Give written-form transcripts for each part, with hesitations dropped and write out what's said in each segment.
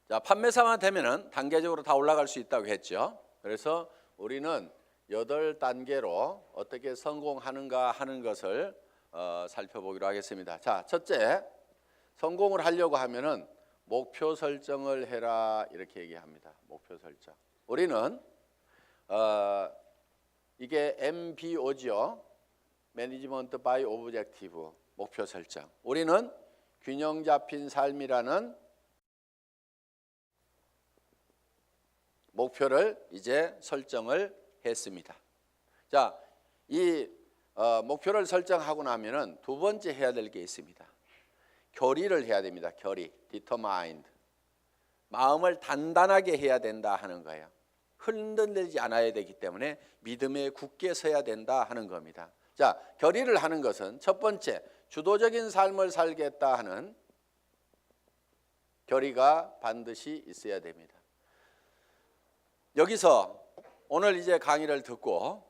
자, 판매사만 되면은 단계적으로 다 올라갈 수 있다고 했죠. 그래서 우리는 8단계로 어떻게 성공하는가 하는 것을 살펴보기로 하겠습니다. 자, 첫째, 성공을 하려고 하면은 목표 설정을 해라 이렇게 얘기합니다. 목표 설정. 우리는 이게 MBO죠. Management by Objective, 목표 설정. 우리는 균형 잡힌 삶이라는 목표를 이제 설정을 했습니다. 자, 이 목표를 설정하고 나면은 두 번째 해야 될 게 있습니다. 결의를 해야 됩니다. 결의, determined. 마음을 단단하게 해야 된다 하는 거예요. 흔들리지 않아야 되기 때문에 믿음에 굳게 서야 된다 하는 겁니다. 자, 결의를 하는 것은 첫 번째, 주도적인 삶을 살겠다 하는 결의가 반드시 있어야 됩니다. 여기서 오늘 이제 강의를 듣고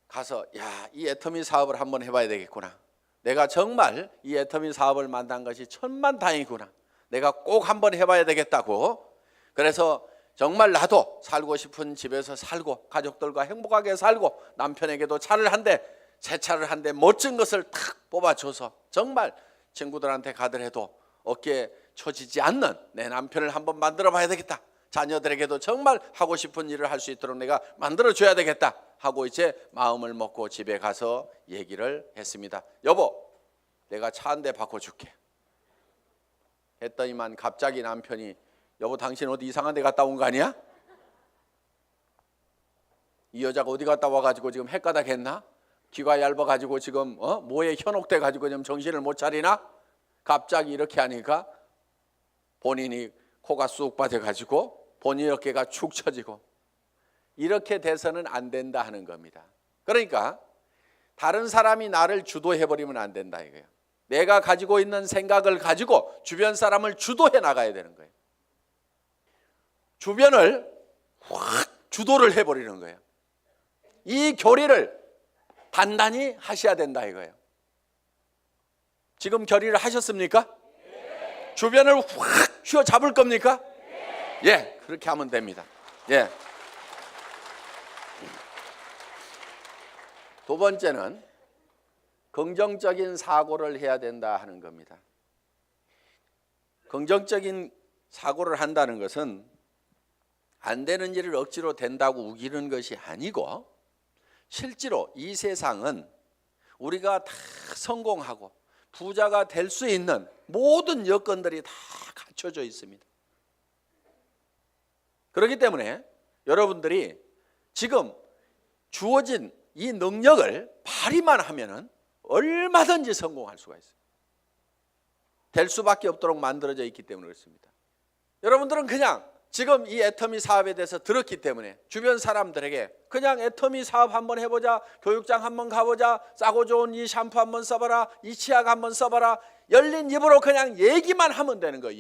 가서 이 애터미 사업을 한번 해봐야 되겠구나. 내가 정말 이 애터미 사업을 만난 것이 천만다행이구나. 내가 꼭 한번 해봐야 되겠다고. 그래서 정말 나도 살고 싶은 집에서 살고 가족들과 행복하게 살고 남편에게도 차를 한 대, 새 차를 한 대 멋진 것을 탁 뽑아줘서 정말 친구들한테 가더라도 어깨에 처지지 않는 내 남편을 한번 만들어 봐야 되겠다. 자녀들에게도 정말 하고 싶은 일을 할 수 있도록 내가 만들어줘야 되겠다 하고 이제 마음을 먹고 집에 가서 얘기를 했습니다. 여보, 내가 차 한 대 바꿔줄게 했더니만 갑자기 남편이 여보, 당신 어디 이상한 데 갔다 온 거 아니야? 이 여자가 어디 갔다 와가지고 지금 헷가닥 했나? 귀가 얇아가지고 지금 뭐에 현혹돼 가지고 지금 정신을 못 차리나? 갑자기 이렇게 하니까 본인이 코가 쑥 빠져가지고 본인 어깨가 축 처지고 이렇게 돼서는 안 된다 하는 겁니다. 그러니까 다른 사람이 나를 주도해버리면 안 된다 이거예요. 내가 가지고 있는 생각을 가지고 주변 사람을 주도해 나가야 되는 거예요. 주변을 확 주도를 해버리는 거예요. 이 결의를 단단히 하셔야 된다 이거예요. 지금 결의를 하셨습니까? 네. 주변을 확 휘어잡을 겁니까? 네. 예, 그렇게 하면 됩니다. 예. 두 번째는 긍정적인 사고를 해야 된다 하는 겁니다. 긍정적인 사고를 한다는 것은 안 되는 일을 억지로 된다고 우기는 것이 아니고 실제로 이 세상은 우리가 다 성공하고 부자가 될 수 있는 모든 여건들이 다 갖춰져 있습니다. 그렇기 때문에 여러분들이 지금 주어진 이 능력을 발휘만 하면은 얼마든지 성공할 수가 있어요. 될 수밖에 없도록 만들어져 있기 때문에 그렇습니다. 여러분들은 그냥 지금 이 애터미 사업에 대해서 들었기 때문에 주변 사람들에게 그냥 애터미 사업 한번 해보자, 교육장 한번 가보자, 싸고 좋은 이 샴푸 한번 써봐라, 이 치약 한번 써봐라, 열린 입으로 그냥 얘기만 하면 되는 거예요.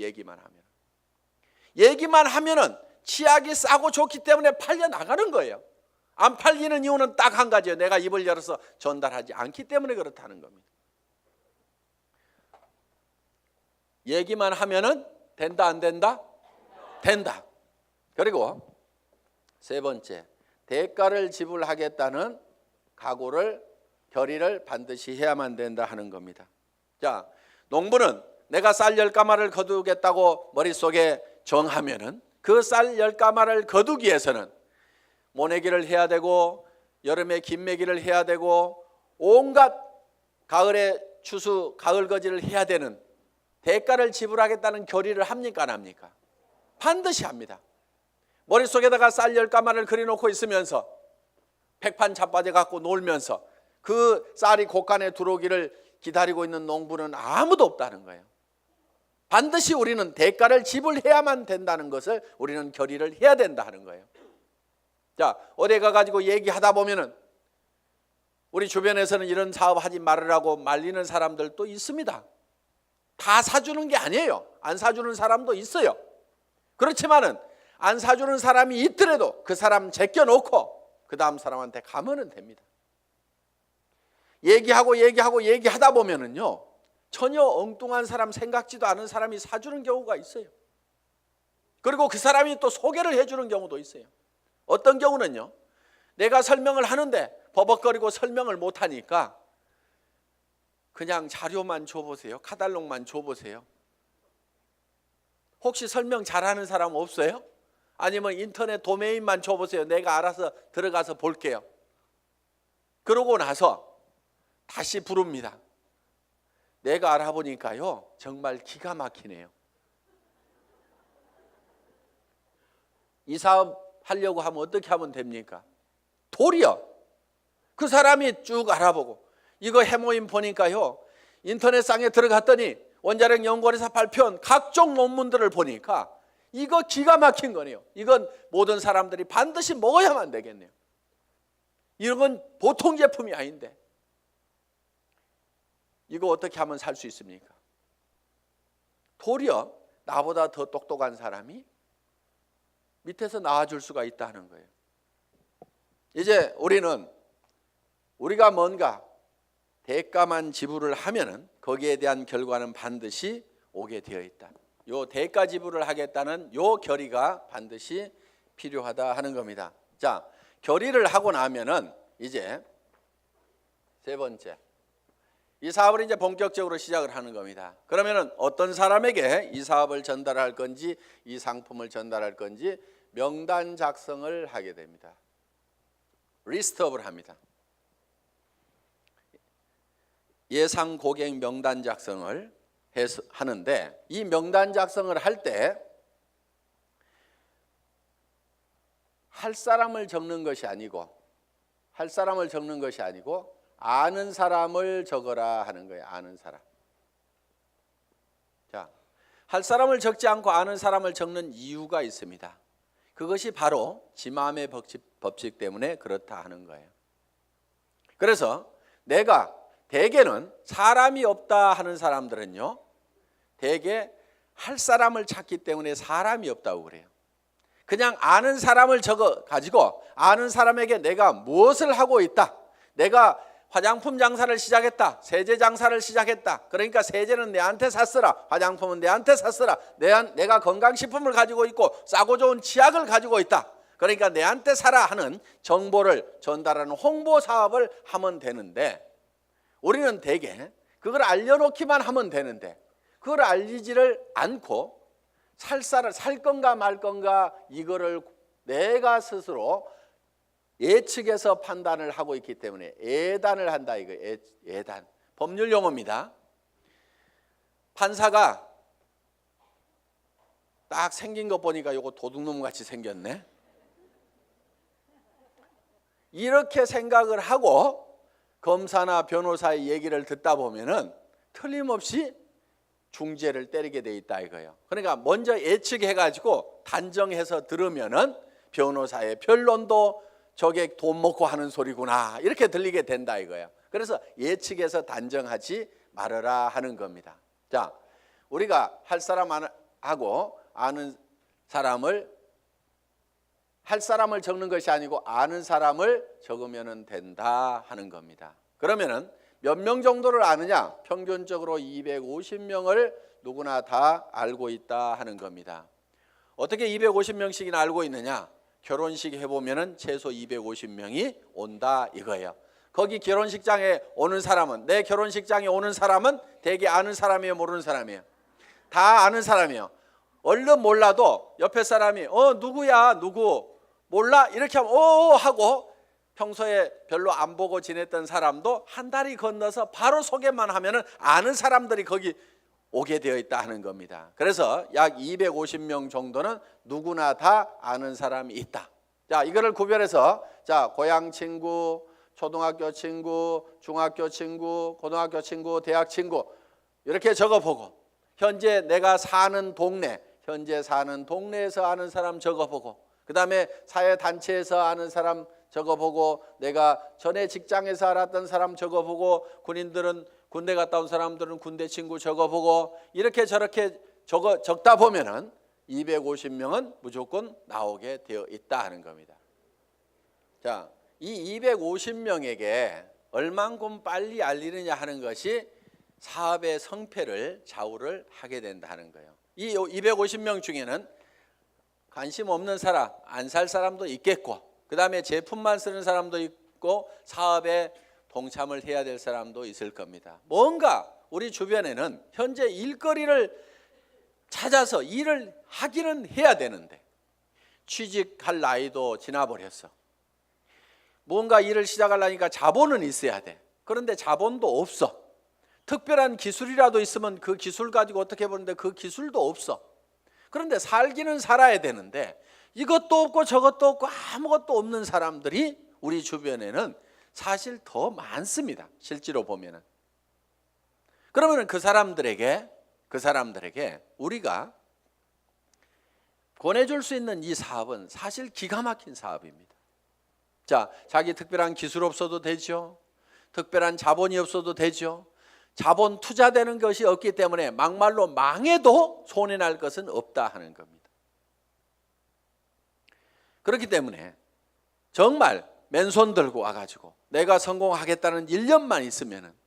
얘기만 하면은 치약이 싸고 좋기 때문에 팔려 나가는 거예요. 안 팔리는 이유는 딱 한 가지예요. 내가 입을 열어서 전달하지 않기 때문에 그렇다는 겁니다. 얘기만 하면은 된다 안 된다? 된다. 그리고 세 번째, 대가를 지불하겠다는 각오를 결의를 반드시 해야만 된다 하는 겁니다. 자, 농부는 내가 쌀 10가마를 거두겠다고 머릿속에 정하면은 그 쌀 10가마를 거두기 위해서는 모내기를 해야 되고 여름에 김매기를 해야 되고 온갖 가을에 추수 가을거지를 해야 되는 대가를 지불하겠다는 결의를 합니까 안 합니까? 반드시 합니다. 머릿속에다가 쌀 10가마를 그려놓고 있으면서 백판 자빠져 갖고 놀면서 그 쌀이 곳간에 들어오기를 기다리고 있는 농부는 아무도 없다는 거예요. 반드시 우리는 대가를 지불해야만 된다는 것을 우리는 결의를 해야 된다 하는 거예요. 자, 어디 가가지고 얘기하다 보면은 우리 주변에서는 이런 사업 하지 말으라고 말리는 사람들도 있습니다. 다 사주는 게 아니에요. 안 사주는 사람도 있어요. 그렇지만은 안 사주는 사람이 있더라도 그 사람 제껴놓고 그 다음 사람한테 가면은 됩니다. 얘기하다 보면은요 전혀 엉뚱한 사람, 생각지도 않은 사람이 사주는 경우가 있어요. 그리고 그 사람이 또 소개를 해주는 경우도 있어요. 어떤 경우는요, 내가 설명을 하는데 버벅거리고 설명을 못하니까 그냥 자료만 줘보세요. 카탈로그만 줘보세요. 혹시 설명 잘하는 사람 없어요? 아니면 인터넷 도메인만 줘보세요. 내가 알아서 들어가서 볼게요. 그러고 나서 다시 부릅니다. 내가 알아보니까요, 정말 기가 막히네요. 이 사업 하려고 하면 어떻게 하면 됩니까? 도리어 그 사람이 쭉 알아보고, 이거 해모임 보니까요, 인터넷상에 들어갔더니 원자력 연구원에서 발표한 각종 논문들을 보니까 이거 기가 막힌 거네요. 이건 모든 사람들이 반드시 먹어야만 되겠네요. 이런 건 보통 제품이 아닌데 이거 어떻게 하면 살 수 있습니까? 도리어 나보다 더 똑똑한 사람이 밑에서 나와줄 수가 있다는 거예요. 이제 우리가 뭔가 대가만 지불을 하면은 거기에 대한 결과는 반드시 오게 되어 있다. 요 대가 지불을 하겠다는 요 결의가 반드시 필요하다 하는 겁니다. 자, 결의를 하고 나면은 이제 세 번째, 이 사업을 이제 본격적으로 시작을 하는 겁니다. 그러면은 어떤 사람에게 이 사업을 전달할 건지, 이 상품을 전달할 건지 명단 작성을 하게 됩니다. 리스트업을 합니다. 예상 고객 명단 작성을 하는데, 이 명단 작성을 할 때 할 사람을 적는 것이 아니고 아는 사람을 적어라 하는 거예요. 아는 사람. 자, 할 사람을 적지 않고 아는 사람을 적는 이유가 있습니다. 그것이 바로 지마음의 법칙 때문에 그렇다 하는 거예요. 그래서 내가 대개는 사람이 없다 하는 사람들은요, 대개 할 사람을 찾기 때문에 사람이 없다고 그래요. 그냥 아는 사람을 적어 가지고 아는 사람에게 내가 무엇을 하고 있다, 내가 화장품 장사를 시작했다, 세제 장사를 시작했다, 그러니까 세제는 내한테 샀으라, 화장품은 내한테 샀으라, 내가 건강식품을 가지고 있고 싸고 좋은 치약을 가지고 있다, 그러니까 내한테 사라 하는 정보를 전달하는 홍보 사업을 하면 되는데, 우리는 대개 그걸 알려놓기만 하면 되는데 그걸 알리지를 않고 살 건가 말 건가 이거를 내가 스스로 예측해서 판단을 하고 있기 때문에 예단을 한다, 이거 예단. 법률 용어입니다. 판사가 딱 생긴 거 보니까 이거 도둑놈 같이 생겼네, 이렇게 생각을 하고 검사나 변호사의 얘기를 듣다 보면은 틀림없이 중죄를 때리게 돼 있다 이거예요. 그러니까 먼저 예측해가지고 단정해서 들으면은 변호사의 변론도 저게 돈 먹고 하는 소리구나 이렇게 들리게 된다 이거예요. 그래서 예측해서 단정하지 말아라 하는 겁니다. 자, 우리가 할 사람하고 아는 사람을, 할 사람을 적는 것이 아니고 아는 사람을 적으면 된다 하는 겁니다. 그러면은 몇 명 정도를 아느냐? 평균적으로 250명을 누구나 다 알고 있다 하는 겁니다. 어떻게 250명씩이나 알고 있느냐? 결혼식 해보면은 최소 250명이 온다 이거예요. 거기 결혼식장에 오는 사람은, 내 결혼식장에 오는 사람은 대개 아는 사람이에요, 모르는 사람이에요? 다 아는 사람이에요. 얼른 몰라도 옆에 사람이 누구야, 누구 몰라? 이렇게 하면 하고, 평소에 별로 안 보고 지냈던 사람도 한 다리 건너서 바로 소개만 하면은 아는 사람들이 거기 오게 되어 있다 하는 겁니다. 그래서 약 250명 정도는 누구나 다 아는 사람이 있다. 자, 이거를 구별해서, 자, 고향 친구, 초등학교 친구, 중학교 친구, 고등학교 친구, 대학 친구 이렇게 적어보고, 현재 내가 사는 동네, 현재 사는 동네에서 아는 사람 적어보고, 그 다음에 사회단체에서 아는 사람 적어보고, 내가 전에 직장에서 알았던 사람 적어보고, 군인들은 군대 갔다 온 사람들은 군대 친구 적어보고, 이렇게 저렇게 적다 보면은 250명은 무조건 나오게 되어 있다 하는 겁니다. 자, 이 250명에게 얼만큼 빨리 알리느냐 하는 것이 사업의 성패를 좌우를 하게 된다는 거예요. 이 250명 중에는 관심 없는 사람, 안 살 사람도 있겠고, 그 다음에 제품만 쓰는 사람도 있고, 사업에 동참을 해야 될 사람도 있을 겁니다. 뭔가 우리 주변에는 현재 일거리를 찾아서 일을 하기는 해야 되는데 취직할 나이도 지나버렸어. 뭔가 일을 시작하려니까 자본은 있어야 돼. 그런데 자본도 없어. 특별한 기술이라도 있으면 그 기술 가지고 어떻게 보는데 그 기술도 없어. 그런데 살기는 살아야 되는데 이것도 없고 저것도 없고 아무것도 없는 사람들이 우리 주변에는 사실 더 많습니다. 실제로 보면은. 그러면 그 사람들에게 우리가 권해줄 수 있는 이 사업은 사실 기가 막힌 사업입니다. 자, 자기 특별한 기술 없어도 되죠. 특별한 자본이 없어도 되죠. 자본 투자되는 것이 없기 때문에 막말로 망해도 손해날 것은 없다 하는 겁니다. 그렇기 때문에 정말 맨손 들고 와가지고 내가 성공하겠다는 1년만 있으면은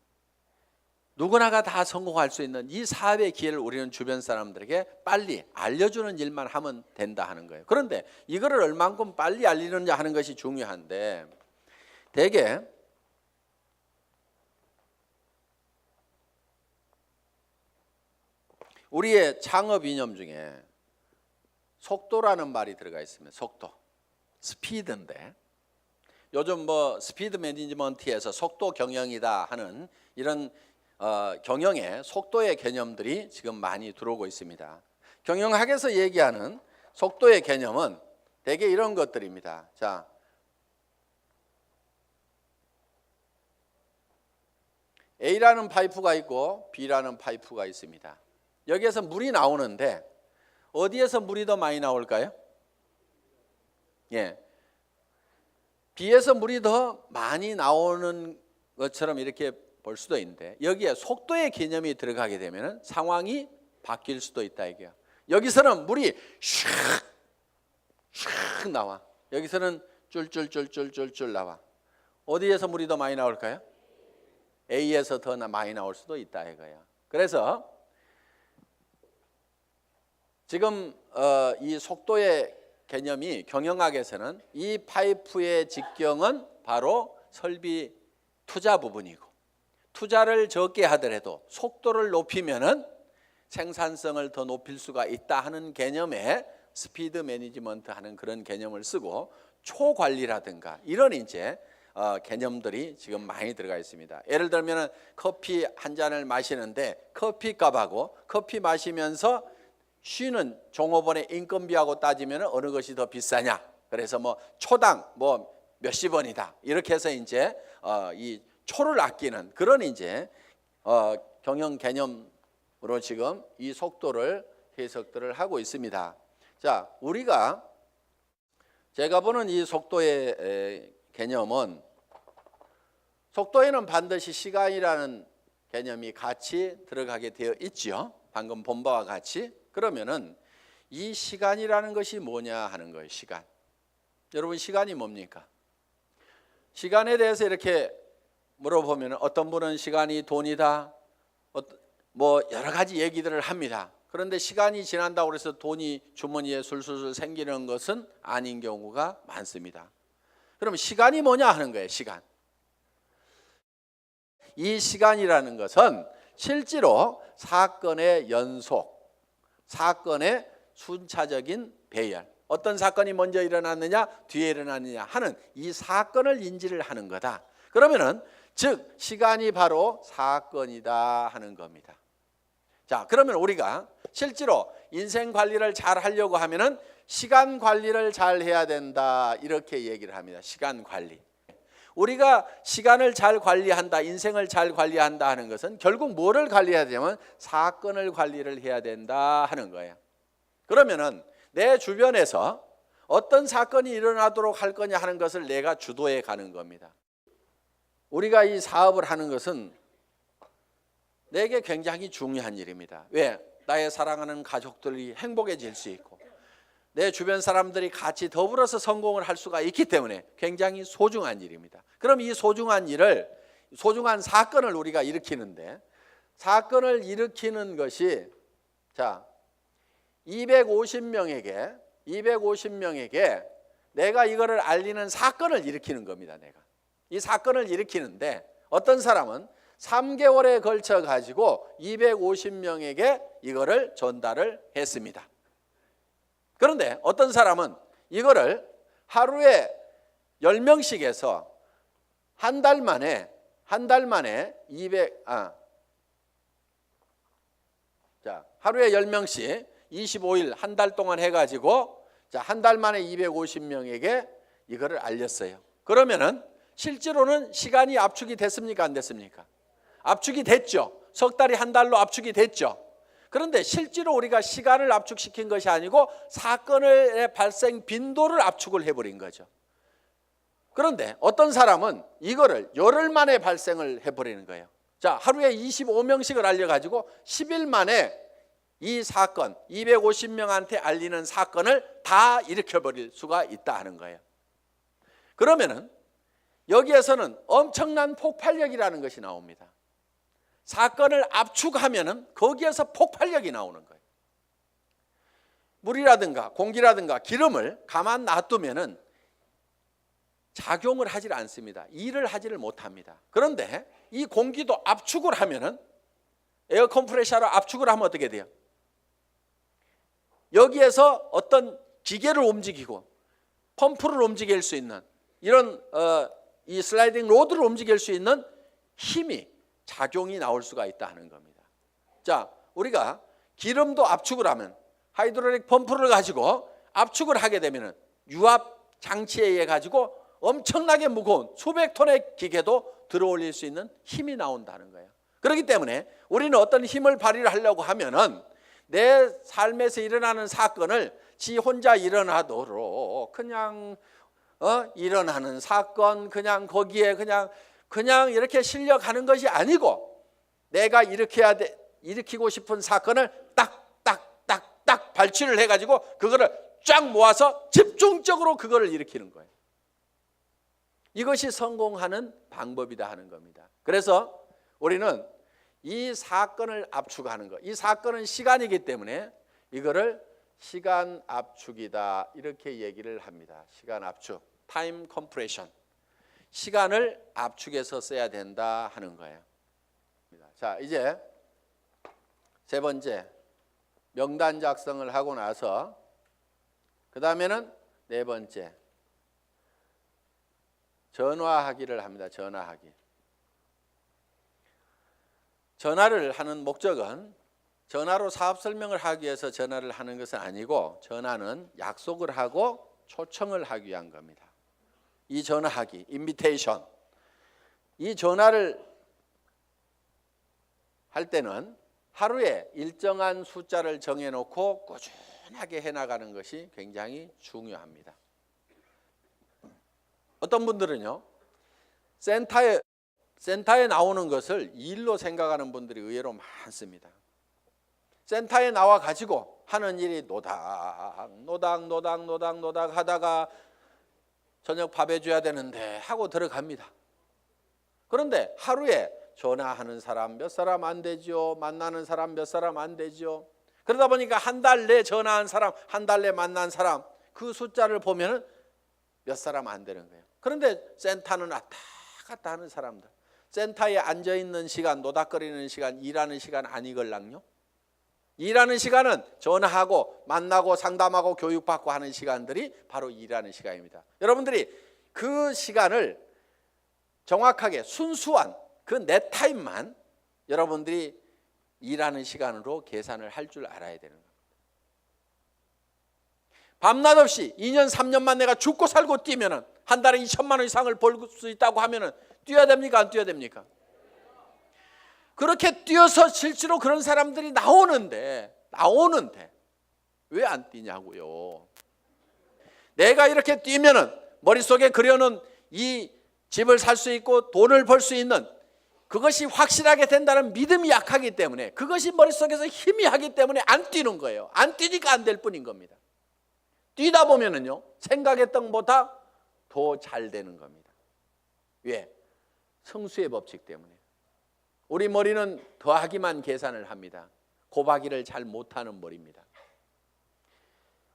누구나가 다 성공할 수 있는 이 사업의 기회를 우리는 주변 사람들에게 빨리 알려주는 일만 하면 된다 하는 거예요. 그런데 이거를 얼만큼 빨리 알리느냐 하는 것이 중요한데 대개 우리의 창업 이념 중에 속도라는 말이 들어가 있습니다. 속도, 스피드인데 요즘 뭐 스피드 매니지먼트에서 속도 경영이다 하는 이런 경영의 속도의 개념들이 지금 많이 들어오고 있습니다. 경영학에서 얘기하는 속도의 개념은 대개 이런 것들입니다. 자, A라는 파이프가 있고 B라는 파이프가 있습니다. 여기에서 물이 나오는데 어디에서 물이 더 많이 나올까요? 예, B에서 물이 더 많이 나오는 것처럼 이렇게 볼 수도 있는데 여기에 속도의 개념이 들어가게 되면 상황이 바뀔 수도 있다 이게요. 여기서는 물이 슉 나와. 여기서는 쫄쫄쫄쫄쫄쫄 나와. 어디에서 물이 더 많이 나올까요? A에서 더 많이 나올 수도 있다 이거예요. 그래서 지금 이 속도의 개념이 경영학에서는 이 파이프의 직경은 바로 설비 투자 부분이고 투자를 적게 하더라도 속도를 높이면은 생산성을 더 높일 수가 있다 하는 개념의 스피드 매니지먼트 하는 그런 개념을 쓰고 초관리라든가 이런 이제 개념들이 지금 많이 들어가 있습니다. 예를 들면 커피 한 잔을 마시는데 커피 값하고 커피 마시면서 쉬는 종업원의 인건비하고 따지면 어느 것이 더 비싸냐? 그래서 뭐 초당 뭐 몇십 원이다. 이렇게 해서 이제 이 초를 아끼는 그런 이제 경영 개념으로 지금 이 속도를 해석들을 하고 있습니다. 자, 우리가 제가 보는 이 속도의 개념은 속도에는 반드시 시간이라는 개념이 같이 들어가게 되어 있죠. 방금 본 바와 같이. 그러면은 이 시간이라는 것이 뭐냐 하는 거예요. 시간. 여러분 시간이 뭡니까? 시간에 대해서 이렇게 물어보면 어떤 분은 시간이 돈이다. 뭐 여러 가지 얘기들을 합니다. 그런데 시간이 지난다고 해서 돈이 주머니에 술술술 생기는 것은 아닌 경우가 많습니다. 그럼 시간이 뭐냐 하는 거예요. 시간. 이 시간이라는 것은 실제로 사건의 연속, 사건의 순차적인 배열, 어떤 사건이 먼저 일어났느냐 뒤에 일어났느냐 하는 이 사건을 인지를 하는 거다. 그러면은 즉 시간이 바로 사건이다 하는 겁니다. 자, 그러면 우리가 실제로 인생 관리를 잘 하려고 하면은 시간 관리를 잘 해야 된다 이렇게 얘기를 합니다. 시간 관리. 우리가 시간을 잘 관리한다, 인생을 잘 관리한다 하는 것은 결국 뭐를 관리해야 되냐면 사건을 관리를 해야 된다 하는 거예요. 그러면은 내 주변에서 어떤 사건이 일어나도록 할 거냐 하는 것을 내가 주도해 가는 겁니다. 우리가 이 사업을 하는 것은 내게 굉장히 중요한 일입니다. 왜? 나의 사랑하는 가족들이 행복해질 수 있고 내 주변 사람들이 같이 더불어서 성공을 할 수가 있기 때문에 굉장히 소중한 일입니다. 그럼 이 소중한 일을, 소중한 사건을 우리가 일으키는데 사건을 일으키는 것이 자 250명에게 250명에게 내가 이거를 알리는 사건을 일으키는 겁니다. 내가 이 사건을 일으키는데 어떤 사람은 3개월에 걸쳐 가지고 250명에게 이거를 전달을 했습니다. 그런데 어떤 사람은 이거를 하루에 10명씩 해서 한 달 만에 200 하루에 10명씩 25일 한 달 동안 해가지고 한 달 만에 250명에게 이거를 알렸어요. 그러면은 실제로는 시간이 압축이 됐습니까? 안 됐습니까? 압축이 됐죠. 석 달이 한 달로 압축이 됐죠. 그런데 실제로 우리가 시간을 압축시킨 것이 아니고 사건의 발생 빈도를 압축을 해버린 거죠. 그런데 어떤 사람은 이거를 열흘 만에 발생을 해버리는 거예요. 자, 하루에 25명씩을 알려가지고 10일 만에 이 사건, 250명한테 알리는 사건을 다 일으켜버릴 수가 있다 하는 거예요. 그러면은 여기에서는 엄청난 폭발력이라는 것이 나옵니다. 사건을 압축하면은 거기에서 폭발력이 나오는 거예요. 물이라든가 공기라든가 기름을 가만 놔두면은 작용을 하질 않습니다. 일을 하지를 못합니다. 그런데 이 공기도 압축을 하면은 에어 컴프레셔로 압축을 하면 어떻게 돼요? 여기에서 어떤 기계를 움직이고 펌프를 움직일 수 있는 이런 이 슬라이딩 로드를 움직일 수 있는 힘이 작용이 나올 수가 있다 하는 겁니다. 자, 우리가 기름도 압축을 하면 하이드롤릭 펌프를 가지고 압축을 하게 되면은 유압 장치에 의해 가지고 엄청나게 무거운 수백 톤의 기계도 들어올릴 수 있는 힘이 나온다는 거예요. 그렇기 때문에 우리는 어떤 힘을 발휘를 하려고 하면은 내 삶에서 일어나는 사건을 지 혼자 일어나도록 그냥 일어나는 사건 그냥 거기에 그냥 이렇게 실려가는 것이 아니고 내가 일으키고 싶은 사건을 딱 발치를 해가지고 그거를 쫙 모아서 집중적으로 그거를 일으키는 거예요. 이것이 성공하는 방법이다 하는 겁니다. 그래서 우리는 이 사건을 압축하는 것, 이 사건은 시간이기 때문에 이거를 시간 압축이다 이렇게 얘기를 합니다. 시간 압축, 타임 컴프레션. 시간을 압축해서 써야 된다 하는 거예요. 자, 이제 세 번째 명단 작성을 하고 나서 그 다음에는 네 번째 전화하기를 합니다. 전화하기. 전화를 하는 목적은 전화로 사업 설명을 하기 위해서 전화를 하는 것은 아니고 전화는 약속을 하고 초청을 하기 위한 겁니다. 이 전화하기, 인비테이션. 이 전화를 할 때는 하루에 일정한 숫자를 정해놓고 꾸준하게 해나가는 것이 굉장히 중요합니다. 어떤 분들은요, 센터에 나오는 것을 일로 생각하는 분들이 의외로 많습니다. 센터에 나와 가지고 하는 일이 노닥 하다가 저녁 밥 해줘야 되는데 하고 들어갑니다. 그런데 하루에 전화하는 사람 몇 사람 안 되죠. 만나는 사람 몇 사람 안 되죠. 그러다 보니까 한 달 내 전화한 사람, 한 달 내 만난 사람 그 숫자를 보면은 몇 사람 안 되는 거예요. 그런데 센터는 왔다 갔다 하는 사람들, 센터에 앉아있는 시간, 노닥거리는 시간, 일하는 시간 아니걸랑요? 일하는 시간은 전화하고 만나고 상담하고 교육받고 하는 시간들이 바로 일하는 시간입니다. 여러분들이 그 시간을 정확하게 순수한 그 내 타임만 여러분들이 일하는 시간으로 계산을 할 줄 알아야 되는 겁니다. 밤낮 없이 2년 3년만 내가 죽고 살고 뛰면은 한 달에 2천만 원 이상을 벌 수 있다고 하면은 뛰어야 됩니까? 안 뛰어야 됩니까? 그렇게 뛰어서 실제로 그런 사람들이 나오는데 왜 안 뛰냐고요. 내가 이렇게 뛰면은 머릿속에 그려놓은 이 집을 살 수 있고 돈을 벌 수 있는 그것이 확실하게 된다는 믿음이 약하기 때문에 그것이 머릿속에서 희미하기 때문에 안 뛰는 거예요. 안 뛰니까 안 될 뿐인 겁니다. 뛰다 보면은요, 생각했던 것보다 더 잘 되는 겁니다. 왜? 성수의 법칙 때문에. 우리 머리는 더하기만 계산을 합니다. 곱하기를 잘 못하는 머리입니다.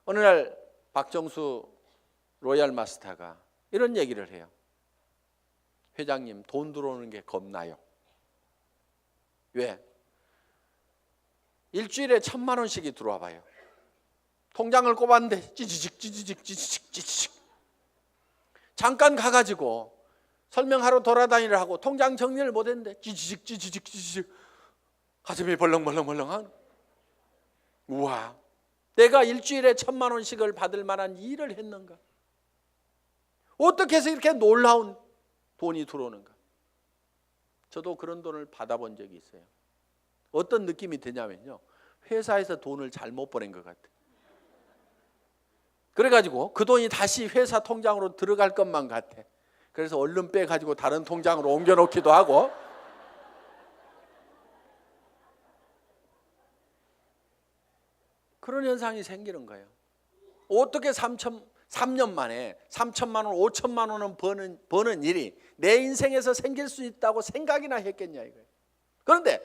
어느 날 박정수 로얄 마스터가 이런 얘기를 해요. 회장님, 돈 들어오는 게 겁나요. 왜? 일주일에 1,000만 원씩이 들어와 봐요. 통장을 꼽았는데 찌지직 잠깐 가가지고 설명하러 돌아다니려 하고 통장 정리를 못했는데 찌지직 가슴이 벌렁벌렁한. 우와, 내가 일주일에 1,000만 원씩을 받을 만한 일을 했는가? 어떻게 해서 이렇게 놀라운 돈이 들어오는가? 저도 그런 돈을 받아본 적이 있어요. 어떤 느낌이 드냐면요, 회사에서 돈을 잘못 보낸 것 같아요. 그래가지고 그 돈이 다시 회사 통장으로 들어갈 것만 같아. 그래서 얼른 빼가지고 다른 통장으로 옮겨놓기도 하고. 그런 현상이 생기는 거예요. 어떻게 3년 만에 3천만 원, 5천만 원은 버는 일이 내 인생에서 생길 수 있다고 생각이나 했겠냐 이거예요. 그런데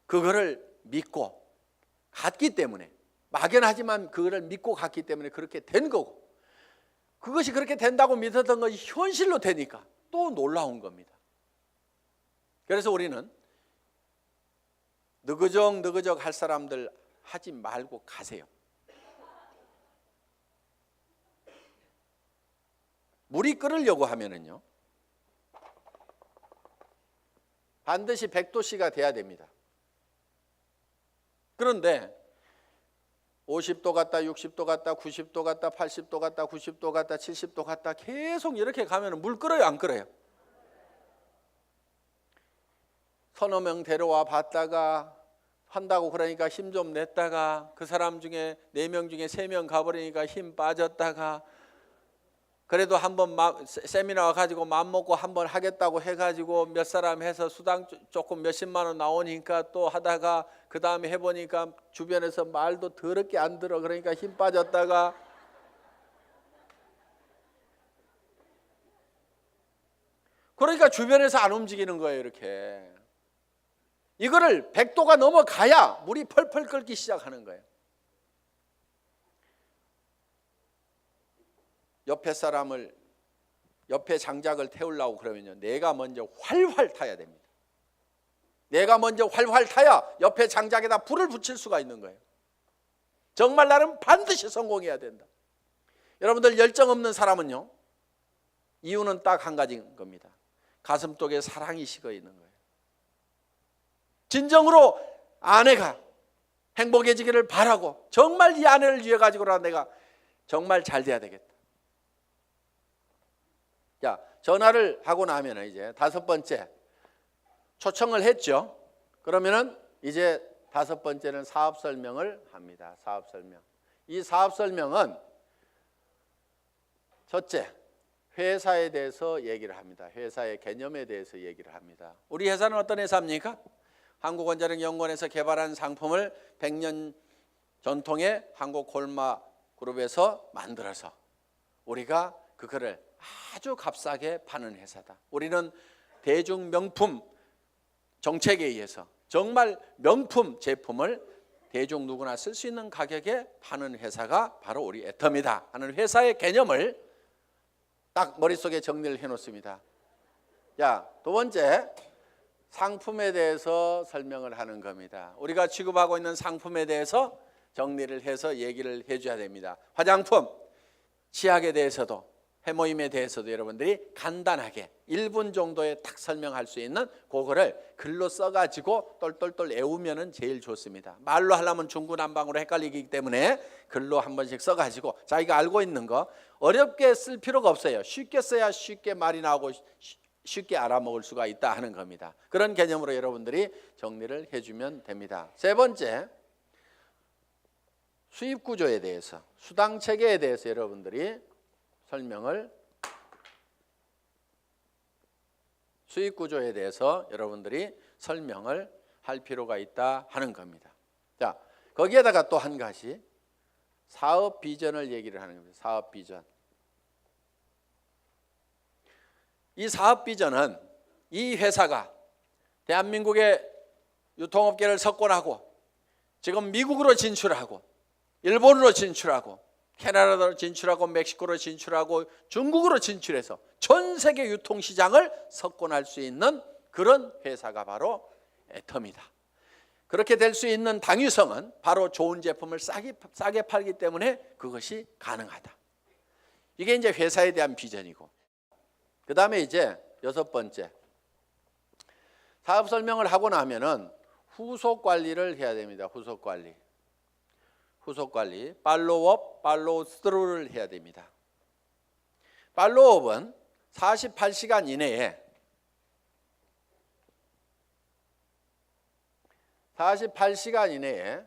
그거를 믿고 갔기 때문에, 막연하지만 그거를 믿고 갔기 때문에 그렇게 된 거고, 그것이 그렇게 된다고 믿었던 것이 현실로 되니까 또 놀라운 겁니다. 그래서 우리는 느그적 할 사람들 하지 말고 가세요. 물이 끓으려고 하면은요, 반드시 100도씨가 돼야 됩니다. 그런데 50도 갔다 60도 갔다 90도 갔다 80도 갔다 90도 갔다 70도 갔다 계속 이렇게 가면 물 끓어요, 안 끓어요? 서너 명 데려와 봤다가 한다고 그러니까 힘 좀 냈다가 그 사람 중에 4명 중에 3명 가버리니까 힘 빠졌다가, 그래도 한번 세미나 와가지고 맘먹고 한번 하겠다고 해가지고 몇 사람 해서 수당 조금 몇십만 원 나오니까 또 하다가 그 다음에 해보니까 주변에서 말도 더럽게 안 들어. 그러니까 힘 빠졌다가, 그러니까 주변에서 안 움직이는 거예요. 이렇게 이거를 100도가 넘어가야 물이 펄펄 끓기 시작하는 거예요. 옆에 장작을 태우려고 그러면요, 내가 먼저 활활 타야 됩니다. 내가 먼저 활활 타야 옆에 장작에다 불을 붙일 수가 있는 거예요. 정말 나는 반드시 성공해야 된다. 여러분들, 열정 없는 사람은요, 이유는 딱 한 가지인 겁니다. 가슴속에 사랑이 식어 있는 거예요. 진정으로 아내가 행복해지기를 바라고, 정말 이 아내를 위해 가지고라 내가 정말 잘 돼야 되겠다. 자, 전화를 하고 나면 이제 5번째 초청을 했죠. 그러면은 이제 5번째는 사업 설명을 합니다. 사업 설명. 이 사업 설명은 첫째, 회사에 대해서 얘기를 합니다. 회사의 개념에 대해서 얘기를 합니다. 우리 회사는 어떤 회사입니까? 한국원자력연구원에서 개발한 상품을 100년 전통의 한국콜마그룹에서 만들어서 우리가 그거를 아주 값싸게 파는 회사다. 우리는 대중 명품 정책에 의해서 정말 명품 제품을 대중 누구나 쓸 수 있는 가격에 파는 회사가 바로 우리 애터미다 하는 회사의 개념을 딱 머릿속에 정리를 해놓습니다. 자, 두 번째, 상품에 대해서 설명을 하는 겁니다. 우리가 취급하고 있는 상품에 대해서 정리를 해서 얘기를 해줘야 됩니다. 화장품, 치약에 대해서도, 해모임에 대해서도 여러분들이 간단하게 1분 정도에 딱 설명할 수 있는 그거를 글로 써가지고 똘똘똘 외우면 제일 좋습니다. 말로 하려면 중구난방으로 헷갈리기 때문에 글로 한 번씩 써가지고 자기가 알고 있는 거 어렵게 쓸 필요가 없어요. 쉽게 써야 쉽게 말이 나오고 쉽게 알아먹을 수가 있다 하는 겁니다. 그런 개념으로 여러분들이 정리를 해주면 됩니다. 세 번째, 수입 구조에 대해서, 수당 체계에 대해서 여러분들이 설명을, 수입 구조에 대해서 여러분들이 설명을 할 필요가 있다 하는 겁니다. 자, 거기에다가 또 한 가지 사업 비전을 얘기를 하는 겁니다. 사업 비전. 이 사업 비전은 이 회사가 대한민국의 유통업계를 석권하고 지금 미국으로 진출하고 일본으로 진출하고 캐나다로 진출하고 멕시코로 진출하고 중국으로 진출해서 전 세계 유통시장을 석권할 수 있는 그런 회사가 바로 애텀이다. 그렇게 될 수 있는 당위성은 바로 좋은 제품을 싸게 팔기 때문에 그것이 가능하다. 이게 이제 회사에 대한 비전이고, 그 다음에 이제 6번째, 사업 설명을 하고 나면은 후속 관리를 해야 됩니다. 후속 관리, 팔로우업, 팔로우 스루를 해야 됩니다. 팔로우업은 48시간 이내에 48시간 이내에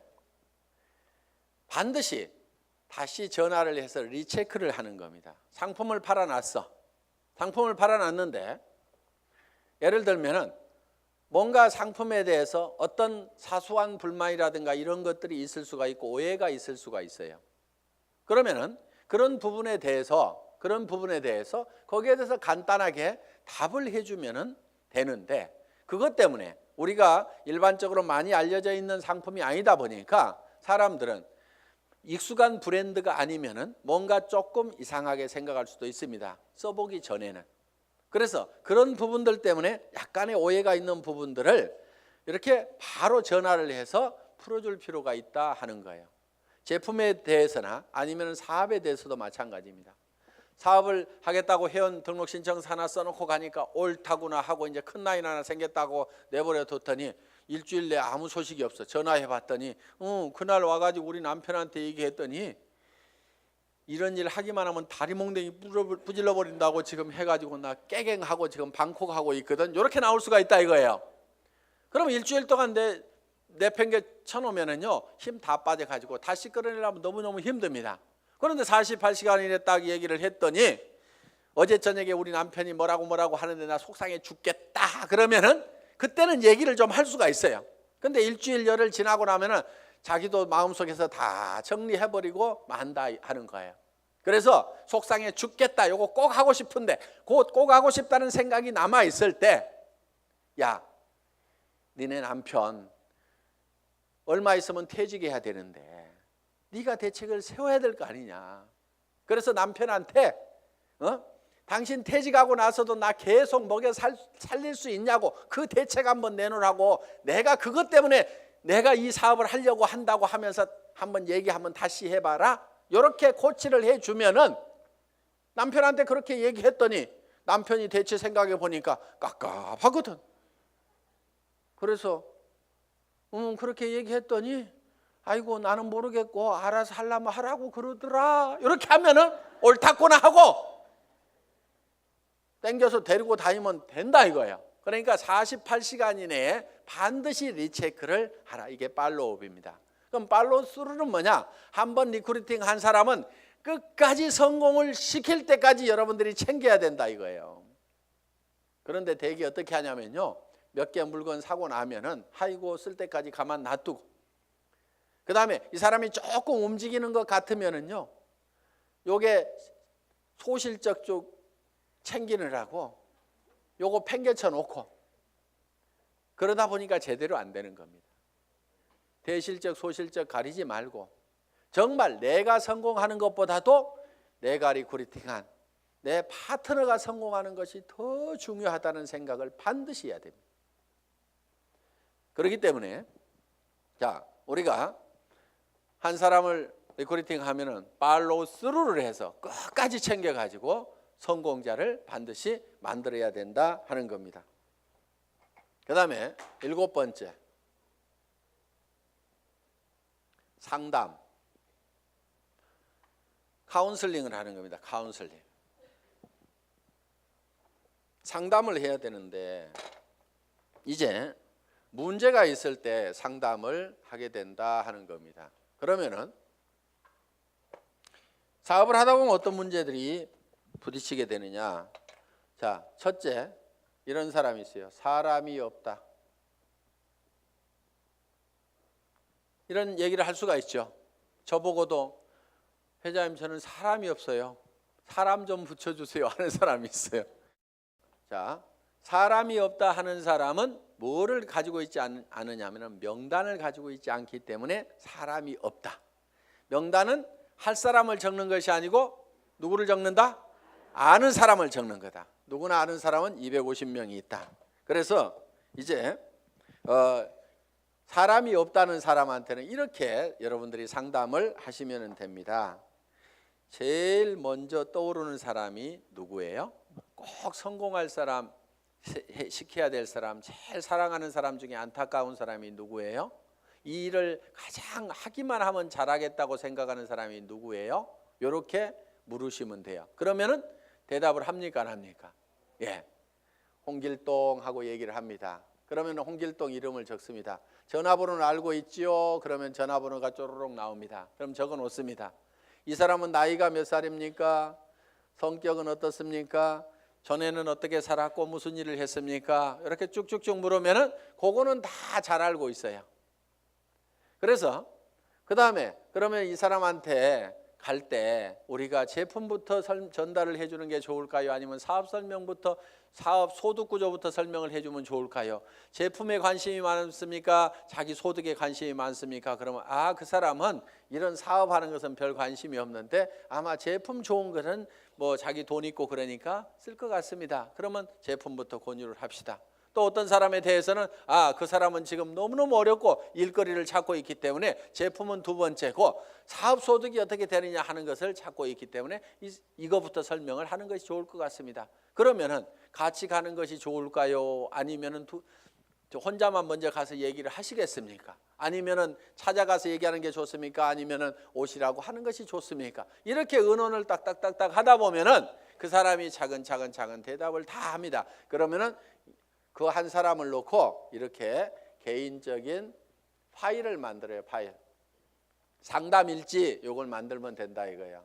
반드시 다시 전화를 해서 리체크를 하는 겁니다. 상품을 팔아놨어. 상품을 팔아놨는데 예를 들면은 뭔가 상품에 대해서 어떤 사소한 불만이라든가 이런 것들이 있을 수가 있고 오해가 있을 수가 있어요. 그러면은 그런 부분에 대해서 거기에 대해서 간단하게 답을 해주면은 되는데, 그것 때문에 우리가 일반적으로 많이 알려져 있는 상품이 아니다 보니까 사람들은 익숙한 브랜드가 아니면은 뭔가 조금 이상하게 생각할 수도 있습니다. 써보기 전에는. 그래서 그런 부분들 때문에 약간의 오해가 있는 부분들을 이렇게 바로 전화를 해서 풀어줄 필요가 있다 하는 거예요. 제품에 대해서나 아니면 사업에 대해서도 마찬가지입니다. 사업을 하겠다고 회원 등록 신청서 하나 써놓고 가니까 옳다구나 하고 이제 큰 라인 하나 생겼다고 내버려 뒀더니 일주일 내에 아무 소식이 없어. 전화해 봤더니 그날 와가지고 우리 남편한테 얘기했더니 이런 일 하기만 하면 다리 몽댕이 부질러 버린다고 지금 해가지고 나 깨갱하고 지금 방콕하고 있거든. 이렇게 나올 수가 있다 이거예요. 그럼 일주일 동안 내팽개 쳐놓으면은요 힘 다 빠져가지고 다시 끌어내려면 너무너무 힘듭니다. 그런데 48시간 이내 딱 얘기를 했더니 어제 저녁에 우리 남편이 뭐라고 하는데 나 속상해 죽겠다 그러면은 그때는 얘기를 좀 할 수가 있어요. 근데 일주일 열흘 지나고 나면은 자기도 마음속에서 다 정리해버리고 만다 하는 거예요. 그래서 속상해 죽겠다 요거 꼭 하고 싶은데 꼭 하고 싶다는 생각이 남아있을 때, 야 니네 남편 얼마 있으면 퇴직해야 되는데 네가 대책을 세워야 될 거 아니냐. 그래서 남편한테 당신 퇴직하고 나서도 나 계속 먹여 살릴 수 있냐고 그 대책 한번 내놓으라고, 내가 그것 때문에 내가 이 사업을 하려고 한다고 하면서 한번 한번 다시 해봐라. 이렇게 코치를 해주면은 남편한테 그렇게 얘기했더니 남편이 대체 생각해 보니까 깝깝하거든. 그래서 그렇게 얘기했더니 아이고 나는 모르겠고 알아서 하려면 하라고 그러더라. 이렇게 하면은 옳다구나 하고 땡겨서 데리고 다니면 된다 이거예요. 그러니까 48시간 이내에 반드시 리체크를 하라. 이게 팔로우업입니다. 그럼 팔로우 스루는 뭐냐? 한번 리크루팅 한 사람은 끝까지 성공을 시킬 때까지 여러분들이 챙겨야 된다 이거예요. 그런데 대개 어떻게 하냐면요, 몇 개 물건 사고 나면은 아이고 쓸 때까지 가만 놔두고, 그 다음에 이 사람이 조금 움직이는 것 같으면은요 요게 소실적 쪽 챙기느라고 요거 팽개쳐 놓고 그러다 보니까 제대로 안 되는 겁니다. 대실적 소실적 가리지 말고 정말 내가 성공하는 것보다도 내가 리크루팅한 내 파트너가 성공하는 것이 더 중요하다는 생각을 반드시 해야 됩니다. 그렇기 때문에 자 우리가 한 사람을 리크루팅하면은 팔로우 스루를 해서 끝까지 챙겨가지고 성공자를 반드시 만들어야 된다 하는 겁니다. 그 다음에 7번째, 상담, 카운슬링을 하는 겁니다. 카운슬링. 상담을 해야 되는데 이제 문제가 있을 때 상담을 하게 된다 하는 겁니다. 그러면은 사업을 하다 보면 어떤 문제들이 부딪히게 되느냐. 자, 첫째, 이런 사람이 있어요. 사람이 없다. 이런 얘기를 할 수가 있죠. 저보고도 회장님 저는 사람이 없어요. 사람 좀 붙여주세요 하는 사람이 있어요. 자, 사람이 없다 하는 사람은 뭐를 가지고 있지 않느냐 하면 명단을 가지고 있지 않기 때문에 사람이 없다. 명단은 할 사람을 적는 것이 아니고 누구를 적는다? 아는 사람을 적는 거다. 누구나 아는 사람은 250명이 있다. 그래서 이제 사람이 없다는 사람한테는 이렇게 여러분들이 상담을 하시면 됩니다. 제일 먼저 떠오르는 사람이 누구예요? 꼭 성공할 사람, 시켜야 될 사람, 제일 사랑하는 사람 중에 안타까운 사람이 누구예요? 이 일을 가장 하기만 하면 잘하겠다고 생각하는 사람이 누구예요? 이렇게 물으시면 돼요. 그러면은 대답을 합니까 안 합니까? 예, 홍길동 하고 얘기를 합니다. 그러면 홍길동 이름을 적습니다. 전화번호는 알고 있지요? 그러면 전화번호가 쪼르륵 나옵니다. 그럼 적어 놓습니다. 이 사람은 나이가 몇 살입니까? 성격은 어떻습니까? 전에는 어떻게 살았고 무슨 일을 했습니까? 이렇게 쭉쭉쭉 물으면은 그거는 다 잘 알고 있어요. 그래서 그 다음에 그러면 이 사람한테 갈 때 우리가 제품부터 전달을 해주는 게 좋을까요? 아니면 사업 설명부터 사업 소득 구조부터 설명을 해주면 좋을까요? 제품에 관심이 많습니까? 자기 소득에 관심이 많습니까? 그러면 그 사람은 이런 사업하는 것은 별 관심이 없는데 아마 제품 좋은 것은 뭐 자기 돈 있고 그러니까 쓸 것 같습니다. 그러면 제품부터 권유를 합시다. 또 어떤 사람에 대해서는 그 사람은 지금 너무너무 어렵고 일거리를 찾고 있기 때문에 제품은 두 번째고 사업 소득이 어떻게 되느냐 하는 것을 찾고 있기 때문에 이거부터 설명을 하는 것이 좋을 것 같습니다. 그러면은 같이 가는 것이 좋을까요? 아니면은 혼자만 먼저 가서 얘기를 하시겠습니까? 아니면은 찾아가서 얘기하는 게 좋습니까? 아니면은 오시라고 하는 것이 좋습니까? 이렇게 의논을 딱딱딱딱 하다 보면은 그 사람이 차근차근 대답을 다 합니다. 그러면은 그 한 사람을 놓고 이렇게 개인적인 파일을 만들어요. 파일. 상담일지 요걸 만들면 된다 이거예요.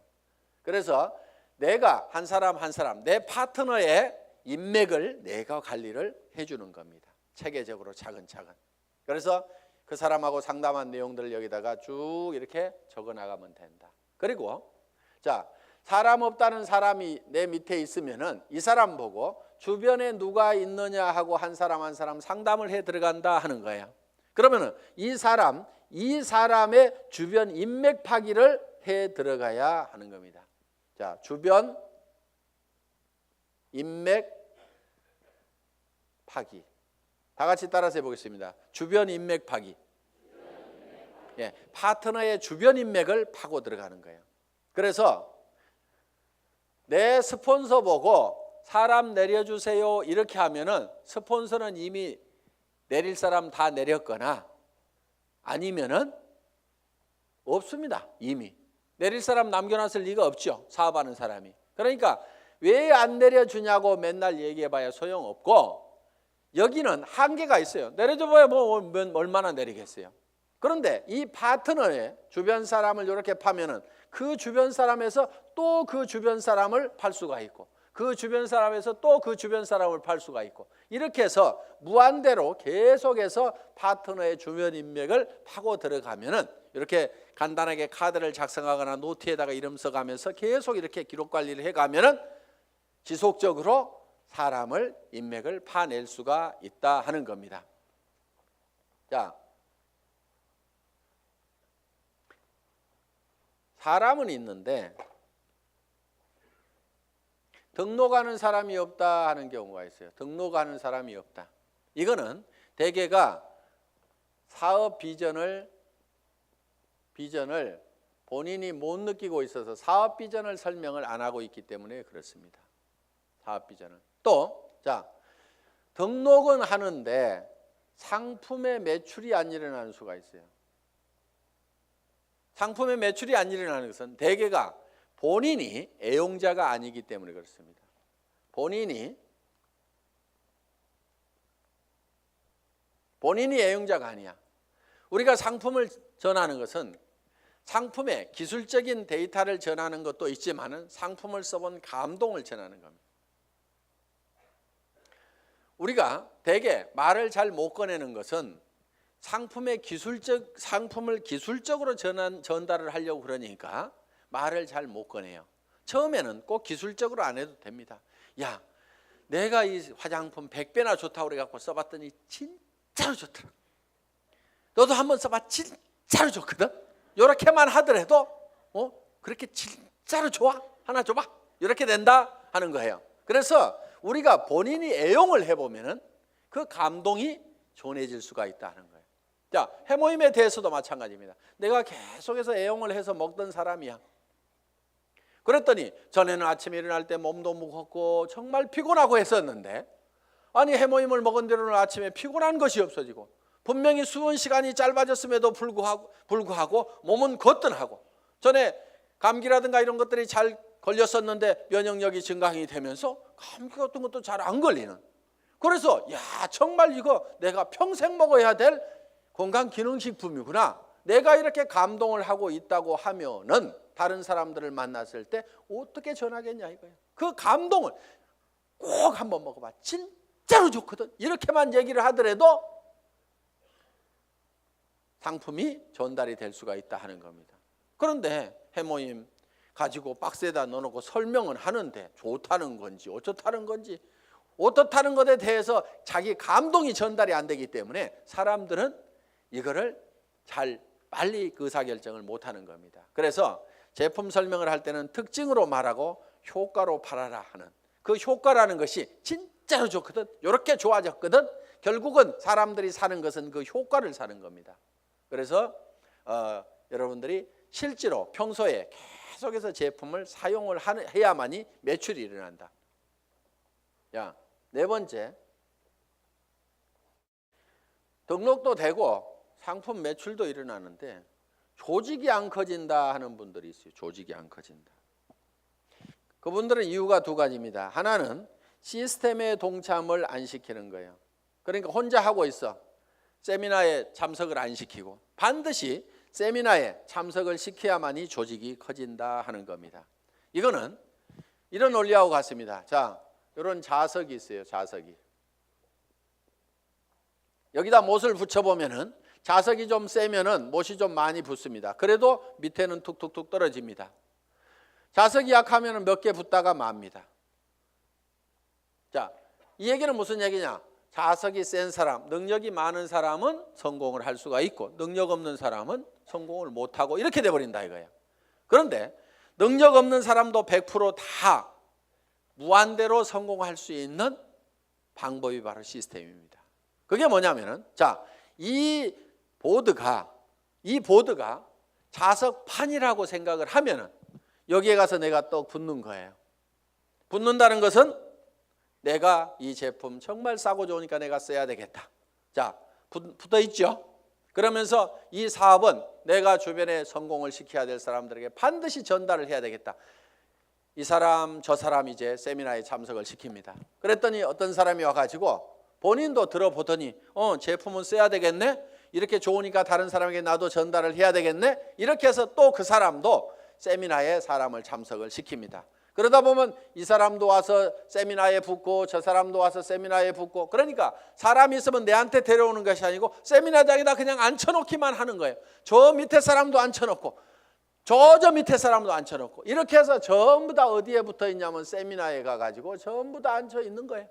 그래서 내가 한 사람 내 파트너의 인맥을 내가 관리를 해주는 겁니다. 체계적으로 차근차근. 그래서 그 사람하고 상담한 내용들을 여기다가 쭉 이렇게 적어 나가면 된다. 그리고 자, 사람 없다는 사람이 내 밑에 있으면은 이 사람 보고 주변에 누가 있느냐 하고 한 사람 상담을 해 들어간다 하는 거예요. 그러면은 이 사람의 주변 인맥 파기를 해 들어가야 하는 겁니다. 자, 주변 인맥 파기. 다 같이 따라서 해보겠습니다. 주변 인맥 파기. 예, 파트너의 주변 인맥을 파고 들어가는 거예요. 그래서 내 스폰서 보고 사람 내려주세요 이렇게 하면은 스폰서는 이미 내릴 사람 다 내렸거나 아니면은 없습니다. 이미 내릴 사람 남겨놨을 리가 없죠. 사업하는 사람이. 그러니까 왜 안 내려주냐고 맨날 얘기해봐야 소용없고 여기는 한계가 있어요. 내려줘봐야 뭐 얼마나 내리겠어요. 그런데 이 파트너의 주변 사람을 이렇게 파면은 그 주변 사람에서 또 그 주변 사람을 팔 수가 있고 그 주변 사람에서 또 그 주변 사람을 팔 수가 있고 이렇게 해서 무한대로 계속해서 파트너의 주변 인맥을 파고 들어가면은 이렇게 간단하게 카드를 작성하거나 노트에다가 이름 써가면서 계속 이렇게 기록 관리를 해가면은 지속적으로 사람을 인맥을 파낼 수가 있다 하는 겁니다. 자, 사람은 있는데 등록하는 사람이 없다 하는 경우가 있어요. 등록하는 사람이 없다. 이거는 대개가 사업 비전을 본인이 못 느끼고 있어서 사업 비전을 설명을 안 하고 있기 때문에 그렇습니다. 사업 비전을. 또, 자, 등록은 하는데 상품의 매출이 안 일어나는 수가 있어요. 상품의 매출이 안 일어나는 것은 대개가 본인이 애용자가 아니기 때문에 그렇습니다. 본인이 애용자가 아니야. 우리가 상품을 전하는 것은 상품의 기술적인 데이터를 전하는 것도 있지만은 상품을 써본 감동을 전하는 겁니다. 우리가 대개 말을 잘 못 꺼내는 것은 상품을 기술적으로 전달을 하려고 그러니까 말을 잘 못 꺼내요. 처음에는 꼭 기술적으로 안 해도 됩니다. 야, 내가 이 화장품 100배나 좋다고 그래갖고 써봤더니 진짜로 좋더라. 너도 한번 써봐. 진짜로 좋거든. 이렇게만 하더라도 그렇게 진짜로 좋아? 하나 줘봐. 이렇게 된다 하는 거예요. 그래서 우리가 본인이 애용을 해보면은 그 감동이 전해질 수가 있다 하는 거예요. 자, 해모임에 대해서도 마찬가지입니다. 내가 계속해서 애용을 해서 먹던 사람이야. 그랬더니 전에는 아침에 일어날 때 몸도 무겁고 정말 피곤하고 했었는데, 아니 해모임을 먹은 뒤로는 아침에 피곤한 것이 없어지고 분명히 수면 시간이 짧아졌음에도 불구하고 몸은 거뜬하고, 전에 감기라든가 이런 것들이 잘 걸렸었는데 면역력이 증강이 되면서 감기 같은 것도 잘 안 걸리는, 그래서 야 정말 이거 내가 평생 먹어야 될 건강기능식품이구나, 내가 이렇게 감동을 하고 있다고 하면은 다른 사람들을 만났을 때 어떻게 전하겠냐 이거예요. 그 감동을 꼭 한번 먹어봐, 진짜로 좋거든, 이렇게만 얘기를 하더라도 상품이 전달이 될 수가 있다 하는 겁니다. 그런데 해모임 가지고 박스에다 넣어놓고 설명은 하는데 좋다는 건지 어쩌다는 건지 어떻다는 것에 대해서 자기 감동이 전달이 안 되기 때문에 사람들은 이거를 잘 빨리 의사결정을 못하는 겁니다. 그래서 제품 설명을 할 때는 특징으로 말하고 효과로 팔아라 하는, 그 효과라는 것이 진짜로 좋거든, 이렇게 좋아졌거든, 결국은 사람들이 사는 것은 그 효과를 사는 겁니다. 그래서 여러분들이 실제로 평소에 계속해서 제품을 사용을 해야만이 매출이 일어난다. 야, 네 번째, 등록도 되고 상품 매출도 일어나는데 조직이 안 커진다 하는 분들이 있어요. 조직이 안 커진다. 그분들은 이유가 두 가지입니다. 하나는 시스템에 동참을 안 시키는 거예요. 그러니까 혼자 하고 있어. 세미나에 참석을 안 시키고, 반드시 세미나에 참석을 시켜야만이 조직이 커진다 하는 겁니다. 이거는 이런 원리하고 같습니다. 자, 이런 자석이 있어요. 자석이. 여기다 못을 붙여보면은 자석이 좀 세면은 못이 좀 많이 붙습니다. 그래도 밑에는 툭툭툭 떨어집니다. 자석이 약하면은 몇 개 붙다가 맙니다. 자, 이 얘기는 무슨 얘기냐? 자석이 센 사람, 능력이 많은 사람은 성공을 할 수가 있고 능력 없는 사람은 성공을 못하고 이렇게 돼버린다 이거예요. 그런데 능력 없는 사람도 100% 무한대로 성공할 수 있는 방법이 바로 시스템입니다. 그게 뭐냐면은, 자, 이 보드가 자석판이라고 생각을 하면은 여기에 가서 내가 또 붙는 거예요. 붙는다는 것은 내가 이 제품 정말 싸고 좋으니까 내가 써야 되겠다. 자, 붙어 있죠? 그러면서 이 사업은 내가 주변에 성공을 시켜야 될 사람들에게 반드시 전달을 해야 되겠다. 이 사람 저 사람 이제 세미나에 참석을 시킵니다. 그랬더니 어떤 사람이 와가지고 본인도 들어보더니 제품은 써야 되겠네, 이렇게 좋으니까 다른 사람에게 나도 전달을 해야 되겠네, 이렇게 해서 또 그 사람도 세미나에 사람을 참석을 시킵니다. 그러다 보면 이 사람도 와서 세미나에 붙고 저 사람도 와서 세미나에 붙고, 그러니까 사람이 있으면 내한테 데려오는 것이 아니고 세미나장에다 그냥 앉혀놓기만 하는 거예요. 저 밑에 사람도 앉혀놓고 저 밑에 사람도 앉혀놓고, 이렇게 해서 전부 다 어디에 붙어 있냐면 세미나에 가가지고 전부 다 앉혀 있는 거예요.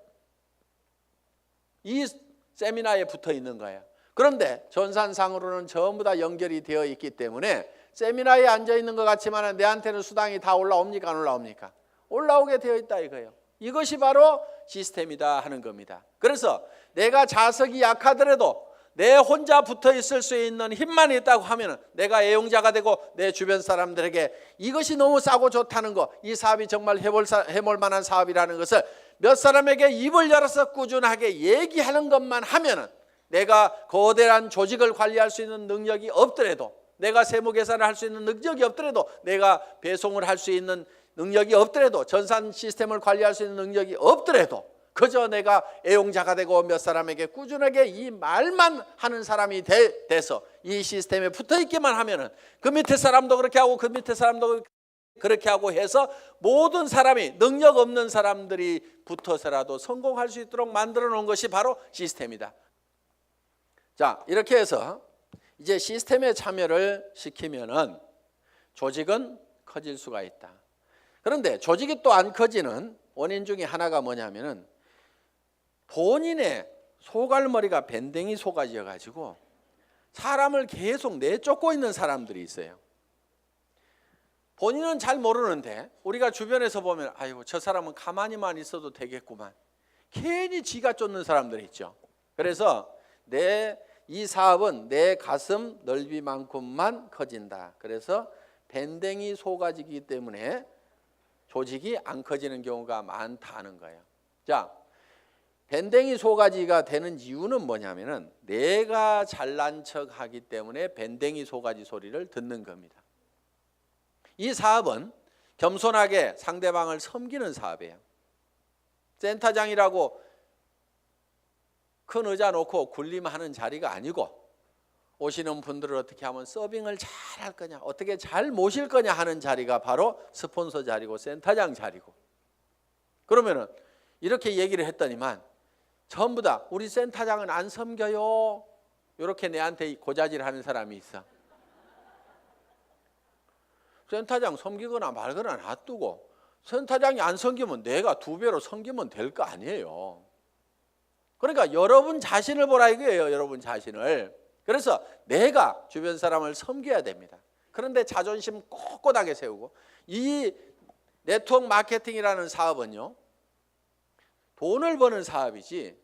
이 세미나에 붙어 있는 거예요. 그런데 전산상으로는 전부 다 연결이 되어 있기 때문에 세미나에 앉아 있는 것 같지만 내한테는 수당이 다 올라옵니까? 안 올라옵니까? 올라오게 되어 있다 이거예요. 이것이 바로 시스템이다 하는 겁니다. 그래서 내가 자석이 약하더라도 내 혼자 붙어 있을 수 있는 힘만 있다고 하면 내가 애용자가 되고 내 주변 사람들에게 이것이 너무 싸고 좋다는 거, 이 사업이 정말 해볼 만한 사업이라는 것을 몇 사람에게 입을 열어서 꾸준하게 얘기하는 것만 하면은, 내가 거대한 조직을 관리할 수 있는 능력이 없더라도, 내가 세무 계산을 할 수 있는 능력이 없더라도, 내가 배송을 할 수 있는 능력이 없더라도, 전산 시스템을 관리할 수 있는 능력이 없더라도, 그저 내가 애용자가 되고 몇 사람에게 꾸준하게 이 말만 하는 사람이 돼서 이 시스템에 붙어 있기만 하면은 그 밑에 사람도 그렇게 하고 그 밑에 사람도 그렇게 하고 해서 모든 사람이, 능력 없는 사람들이 붙어서라도 성공할 수 있도록 만들어 놓은 것이 바로 시스템이다. 자, 이렇게 해서 이제 시스템에 참여를 시키면은 조직은 커질 수가 있다. 그런데 조직이 또 안 커지는 원인 중에 하나가 뭐냐면은 본인의 소갈머리가 밴댕이 속아져 가지고 사람을 계속 내쫓고 있는 사람들이 있어요. 본인은 잘 모르는데 우리가 주변에서 보면 아이고 저 사람은 가만히만 있어도 되겠구만. 괜히 지가 쫓는 사람들이 있죠. 그래서 이 사업은 내 가슴 넓이만큼만 커진다. 그래서 밴댕이 소가지이기 때문에 조직이 안 커지는 경우가 많다는 거예요. 자, 밴댕이 소가지가 되는 이유는 뭐냐면은 내가 잘난 척하기 때문에 밴댕이 소가지 소리를 듣는 겁니다. 이 사업은 겸손하게 상대방을 섬기는 사업이에요. 센터장이라고 큰 의자 놓고 군림하는 자리가 아니고 오시는 분들을 어떻게 하면 서빙을 잘 할 거냐, 어떻게 잘 모실 거냐 하는 자리가 바로 스폰서 자리고 센터장 자리고. 그러면은 이렇게 얘기를 했더니만 전부 다 우리 센터장은 안 섬겨요. 이렇게 내한테 고자질하는 사람이 있어. 센터장 섬기거나 말거나 놔두고 센터장이 안 섬기면 내가 2배로 섬기면 될 거 아니에요. 그러니까 여러분 자신을 보라 이거예요. 여러분 자신을. 그래서 내가 주변 사람을 섬겨야 됩니다. 그런데 자존심 꼿꼿하게 세우고, 이 네트워크 마케팅이라는 사업은요, 돈을 버는 사업이지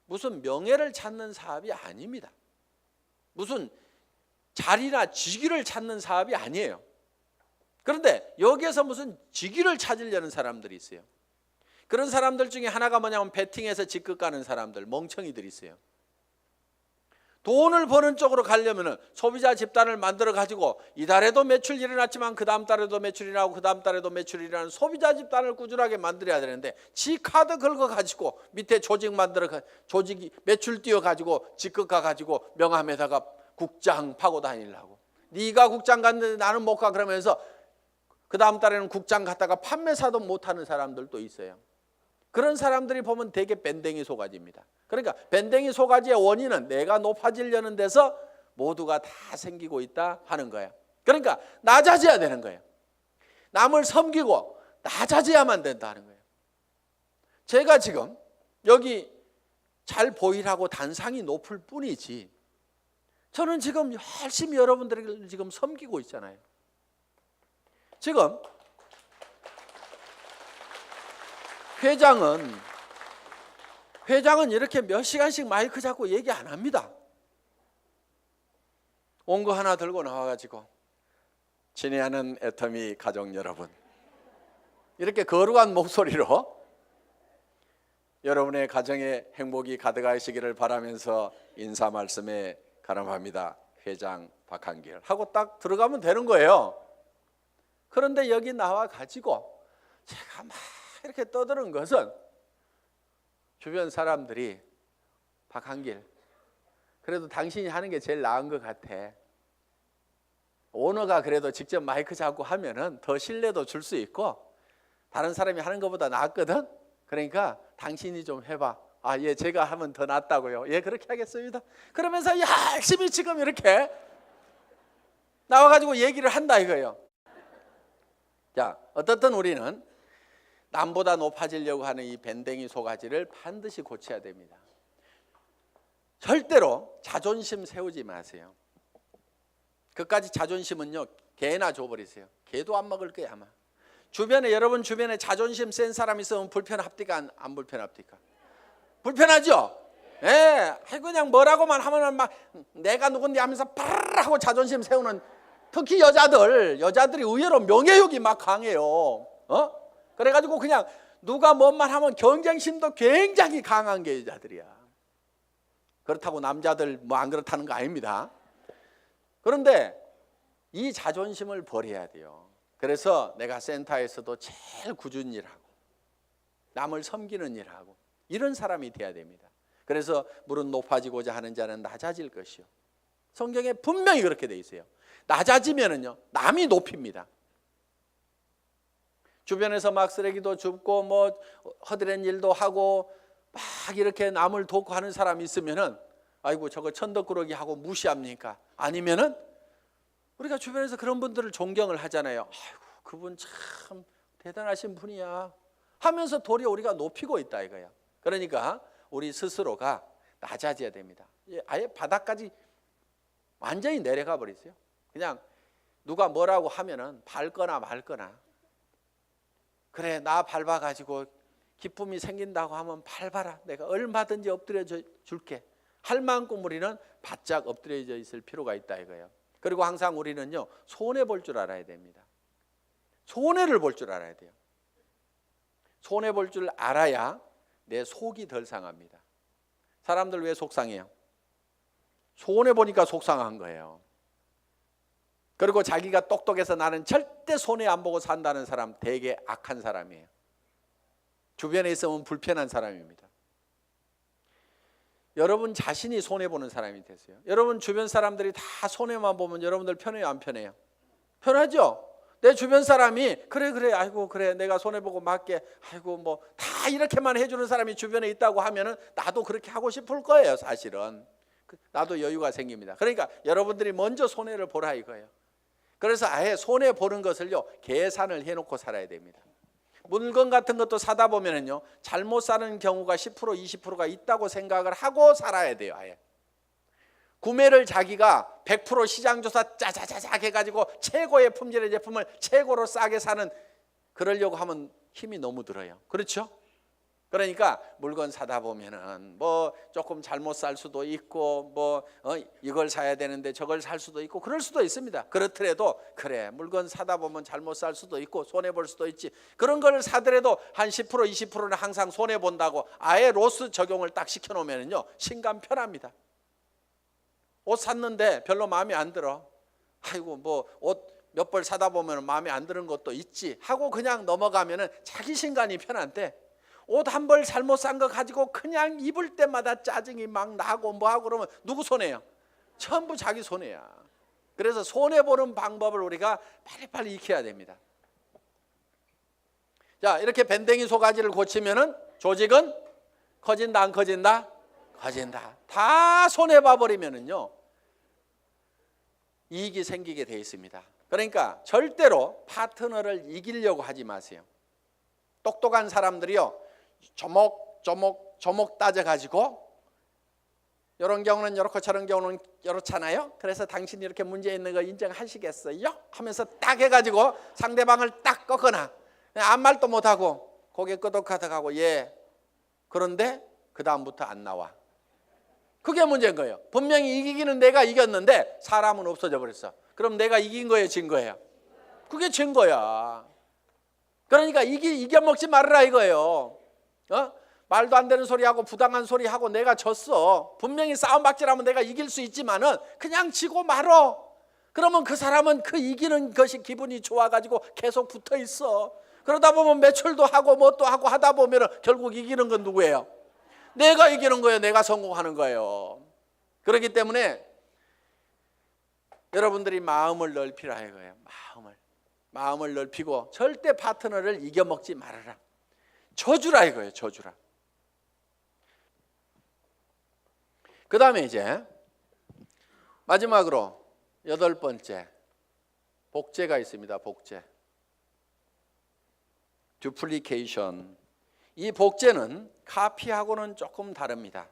무슨 명예를 찾는 사업이 아닙니다. 무슨 자리나 직위를 찾는 사업이 아니에요. 그런데 여기에서 무슨 직위를 찾으려는 사람들이 있어요. 그런 사람들 중에 하나가 뭐냐면 베팅해서 직급 가는 사람들, 멍청이들이 있어요. 돈을 버는 쪽으로 가려면 소비자 집단을 만들어 가지고 이달에도 매출이 일어났지만 그 다음 달에도 매출이 나고 그 다음 달에도 매출이 일어나는 소비자 집단을 꾸준하게 만들어야 되는데, 지 카드 긁어 가지고 밑에 조직 만들어 조직이 매출 띄워 가지고 직급 가 가지고 명함에다가 국장 파고 다니려고. 네가 국장 갔는데 나는 못 가 그러면서 그 다음 달에는 국장 갔다가 판매사도 못하는 사람들도 있어요. 그런 사람들이 보면 되게 밴댕이 소가지입니다. 그러니까 밴댕이 소가지의 원인은 내가 높아지려는 데서 모두가 다 생기고 있다 하는 거예요. 그러니까 낮아져야 되는 거예요. 남을 섬기고 낮아져야만 된다는 거예요. 제가 지금 여기 잘 보이라고 단상이 높을 뿐이지 저는 지금 열심히 여러분들을 지금 섬기고 있잖아요. 지금 회장은 이렇게 몇 시간씩 마이크 잡고 얘기 안 합니다. 온 거 하나 들고 나와가지고 친애하는 애터미 가족 여러분, 이렇게 거룩한 목소리로 여러분의 가정에 행복이 가득하시기를 바라면서 인사 말씀에 가름합니다. 회장 박한길 하고 딱 들어가면 되는 거예요. 그런데 여기 나와 가지고 제가 막 이렇게 떠드는 것은 주변 사람들이 박한길, 그래도 당신이 하는 게 제일 나은 것 같아. 오너가 그래도 직접 마이크 잡고 하면은 더 신뢰도 줄 수 있고 다른 사람이 하는 것보다 낫거든. 그러니까 당신이 좀 해봐. 아, 예, 제가 하면 더 낫다고요. 예, 그렇게 하겠습니다. 그러면서 열심히 지금 이렇게 나와가지고 얘기를 한다 이거예요. 자, 어떻든 우리는 남보다 높아지려고 하는 이 밴댕이 소가지를 반드시 고쳐야 됩니다. 절대로 자존심 세우지 마세요. 그까지 자존심은요, 개나 줘버리세요. 개도 안 먹을 거야 아마. 주변에, 여러분 주변에 자존심 센 사람 있으면 불편합니까? 안 불편합니까? 불편하죠? 예, 그냥 뭐라고만 하면은 막 내가 누군데 하면서 파르르 하고 자존심 세우는, 특히 여자들이 의외로 명예욕이 막 강해요. 그래가지고 그냥 누가 뭔 말 하면 경쟁심도 굉장히 강한 게 여자들이야. 그렇다고 남자들 뭐 안 그렇다는 거 아닙니다. 그런데 이 자존심을 버려야 돼요. 그래서 내가 센터에서도 제일 꾸준히 일하고 남을 섬기는 일하고 이런 사람이 돼야 됩니다. 그래서 무릇 높아지고자 하는 자는 낮아질 것이요. 성경에 분명히 그렇게 돼 있어요. 낮아지면은요, 남이 높입니다. 주변에서 막 쓰레기도 줍고 뭐 허드렛 일도 하고 막 이렇게 남을 돕고 하는 사람이 있으면은 아이고 저거 천덕꾸러기 하고 무시합니까? 아니면은 우리가 주변에서 그런 분들을 존경을 하잖아요. 아이고 그분 참 대단하신 분이야 하면서 도리어 우리가 높이고 있다 이거야. 그러니까 우리 스스로가 낮아져야 됩니다. 아예 바닥까지 완전히 내려가 버리세요. 그냥 누가 뭐라고 하면은 밟거나 말거나, 그래 나 밟아가지고 기쁨이 생긴다고 하면 밟아라, 내가 얼마든지 엎드려 줄게 할 만큼 우리는 바짝 엎드려져 있을 필요가 있다 이거예요. 그리고 항상 우리는요 손해 볼 줄 알아야 됩니다. 손해를 볼 줄 알아야 돼요. 손해 볼 줄 알아야 내 속이 덜 상합니다. 사람들 왜 속상해요? 손해 보니까 속상한 거예요. 그리고 자기가 똑똑해서 나는 절대 손해 안 보고 산다는 사람 되게 악한 사람이에요. 주변에 있으면 불편한 사람입니다. 여러분 자신이 손해보는 사람이 되세요. 여러분 주변 사람들이 다 손해만 보면 여러분들 편해요, 안 편해요? 편하죠? 내 주변 사람이 그래 아이고 그래 내가 손해보고 맞게 아이고 뭐 다 이렇게만 해주는 사람이 주변에 있다고 하면은 나도 그렇게 하고 싶을 거예요. 사실은 나도 여유가 생깁니다. 그러니까 여러분들이 먼저 손해를 보라 이거예요. 그래서 아예 손해 보는 것을요 계산을 해놓고 살아야 됩니다. 물건 같은 것도 사다 보면은요 잘못 사는 경우가 10% 20%가 있다고 생각을 하고 살아야 돼요. 아예 구매를 자기가 100% 시장조사 짜자자작 해가지고 최고의 품질의 제품을 최고로 싸게 사는, 그러려고 하면 힘이 너무 들어요. 그렇죠? 그러니까 물건 사다 보면은 뭐 조금 잘못 살 수도 있고 뭐 이걸 사야 되는데 저걸 살 수도 있고 그럴 수도 있습니다. 그렇더라도 그래 물건 사다 보면 잘못 살 수도 있고 손해 볼 수도 있지, 그런 걸 사더라도 한 10% 20%는 항상 손해 본다고 아예 로스 적용을 딱 시켜 놓으면은요 신감 편합니다. 옷 샀는데 별로 마음에 안 들어, 아이고 뭐 옷 몇 벌 사다 보면 마음에 안 드는 것도 있지 하고 그냥 넘어가면은 자기 신간이 편한데, 옷 한 벌 잘못 산 거 가지고 그냥 입을 때마다 짜증이 막 나고 뭐하고 그러면 누구 손해요? 전부 자기 손해야. 그래서 손해보는 방법을 우리가 빨리빨리 익혀야 됩니다. 자, 이렇게 밴댕이 소가지를 고치면은 조직은 커진다 안 커진다? 커진다. 다 손해봐 버리면은요 이익이 생기게 돼 있습니다. 그러니까 절대로 파트너를 이기려고 하지 마세요. 똑똑한 사람들이요 조목 따져가지고 이런 경우는 이렇고 저런 경우는 이렇잖아요. 그래서 당신이 이렇게 문제 있는 거 인정하시겠어요? 하면서 딱 해가지고 상대방을 딱 꺾거나 아무 말도 못하고 고개 끄덕하다가고 예 그런데 그 다음부터 안 나와. 그게 문제인 거예요. 분명히 이기기는 내가 이겼는데 사람은 없어져 버렸어. 그럼 내가 이긴 거예요, 진 거예요? 그게 진 거야. 그러니까 이겨먹지 말으라 이거예요. 말도 안 되는 소리하고 부당한 소리하고 내가 졌어. 분명히 싸움박질하면 내가 이길 수 있지만은 그냥 지고 말어. 그러면 그 사람은 그 이기는 것이 기분이 좋아가지고 계속 붙어 있어. 그러다 보면 매출도 하고 뭣도 하고 하다 보면 결국 이기는 건 누구예요? 내가 이기는 거예요. 내가 성공하는 거예요. 그렇기 때문에 여러분들이 마음을 넓히라 이거예요. 마음을 넓히고 절대 파트너를 이겨먹지 말아라. 져주라 이거예요. 져주라. 그 다음에 이제 마지막으로 8번째 복제가 있습니다. 복제. 듀플리케이션. 이 복제는 카피하고는 조금 다릅니다.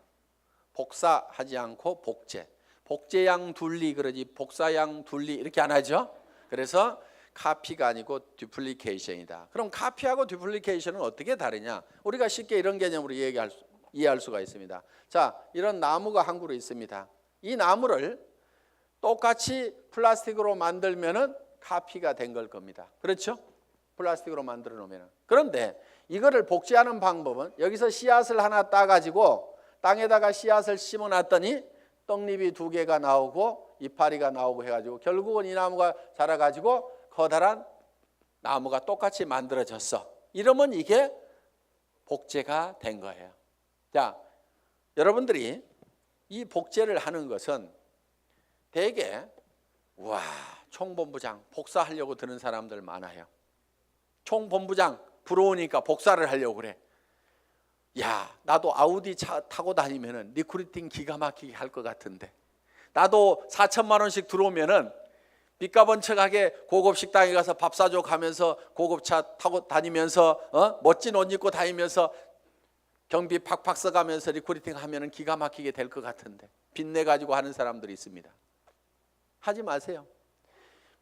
복사하지 않고 복제. 복제양 둘리 그러지 복사양 둘리 이렇게 안 하죠. 그래서 카피가 아니고 듀플리케이션이다. 그럼 카피하고 듀플리케이션은 어떻게 다르냐? 우리가 쉽게 이런 개념으로 이해할 수가 있습니다. 자, 이런 나무가 한 그루 있습니다. 이 나무를 똑같이 플라스틱으로 만들면은 카피가 된 걸 겁니다. 그렇죠? 플라스틱으로 만들어 놓으면. 그런데 이거를 복제하는 방법은 여기서 씨앗을 하나 따가지고 땅에다가 씨앗을 심어놨더니 떡잎이 2개가 나오고 이파리가 나오고 해가지고 결국은 이 나무가 자라가지고 커다란 나무가 똑같이 만들어졌어. 이러면 이게 복제가 된 거예요. 자, 여러분들이 이 복제를 하는 것은 대개 와 총본부장 복사하려고 드는 사람들 많아요. 총본부장 부러우니까 복사를 하려고 그래. 야, 나도 아우디 차 타고 다니면은 리크루팅 기가 막히게 할 것 같은데, 나도 4천만 원씩 들어오면은 빚값 번쩍하게 고급 식당에 가서 밥 사줘 가면서 고급차 타고 다니면서 멋진 옷 입고 다니면서 경비 팍팍 써가면서 리크루팅 하면은 기가 막히게 될 것 같은데 빚내 가지고 하는 사람들이 있습니다. 하지 마세요.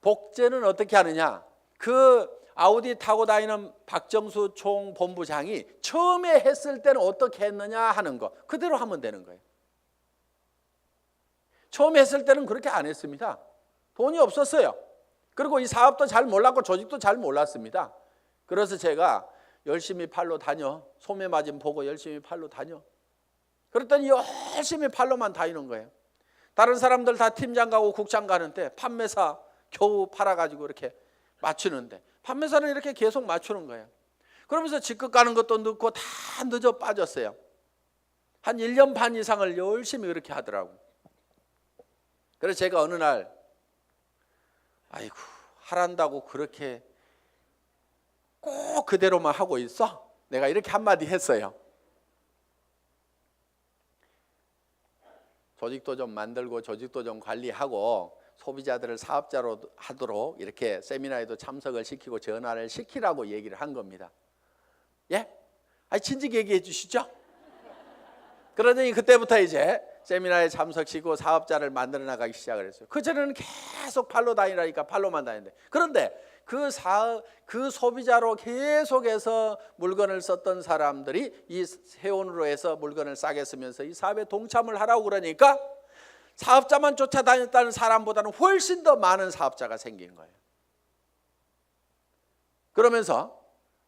복제는 어떻게 하느냐? 그 아우디 타고 다니는 박정수 총본부장이 처음에 했을 때는 어떻게 했느냐 하는 거 그대로 하면 되는 거예요. 처음에 했을 때는 그렇게 안 했습니다. 돈이 없었어요. 그리고 이 사업도 잘 몰랐고 조직도 잘 몰랐습니다. 그래서 제가 열심히 팔로 다녀. 소매 마진 보고 열심히 팔로 다녀. 그랬더니 열심히 팔로만 다니는 거예요. 다른 사람들 다 팀장 가고 국장 가는데 판매사 겨우 팔아가지고 이렇게 맞추는데 판매사는 이렇게 계속 맞추는 거예요. 그러면서 직급 가는 것도 늦고 다 늦어 빠졌어요. 한 1년 반 이상을 열심히 그렇게 하더라고. 그래서 제가 어느 날 아이고 하란다고 그렇게 꼭 그대로만 하고 있어? 내가 이렇게 한마디 했어요. 조직도 좀 만들고 조직도 좀 관리하고 소비자들을 사업자로 하도록 이렇게 세미나에도 참석을 시키고 전화를 시키라고 얘기를 한 겁니다. 예? 아니 진즉 얘기해 주시죠. 그러더니 그때부터 이제 세미나에 참석시키고 사업자를 만들어 나가기 시작을 했어요. 그전에는 계속 팔로 다니라니까 팔로만 다니는데 그런데 그 소비자로 계속해서 물건을 썼던 사람들이 이 세원으로 해서 물건을 싸게 쓰면서 이 사업에 동참을 하라고 그러니까 사업자만 쫓아다녔다는 사람보다는 훨씬 더 많은 사업자가 생긴 거예요. 그러면서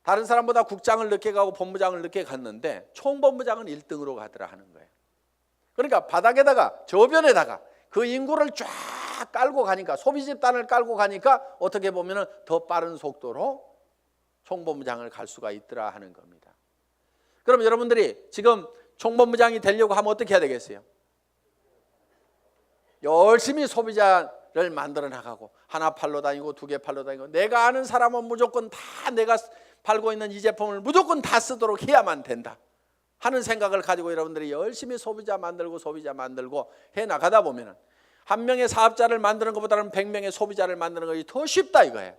다른 사람보다 국장을 늦게 가고 본부장을 늦게 갔는데 총본부장은 1등으로 가더라 하는 거예요. 그러니까 바닥에다가 저변에다가 그 인구를 쫙 깔고 가니까 소비 집단을 깔고 가니까 어떻게 보면 더 빠른 속도로 총본부장을 갈 수가 있더라 하는 겁니다. 그럼 여러분들이 지금 총본부장이 되려고 하면 어떻게 해야 되겠어요? 열심히 소비자를 만들어 나가고 하나 팔로 다니고 두 개 팔로 다니고 내가 아는 사람은 무조건 다 내가 팔고 있는 이 제품을 무조건 다 쓰도록 해야만 된다 하는 생각을 가지고 여러분들이 열심히 소비자 만들고 해나가다 보면 한 명의 사업자를 만드는 것보다는 100명의 소비자를 만드는 것이 더 쉽다 이거예요.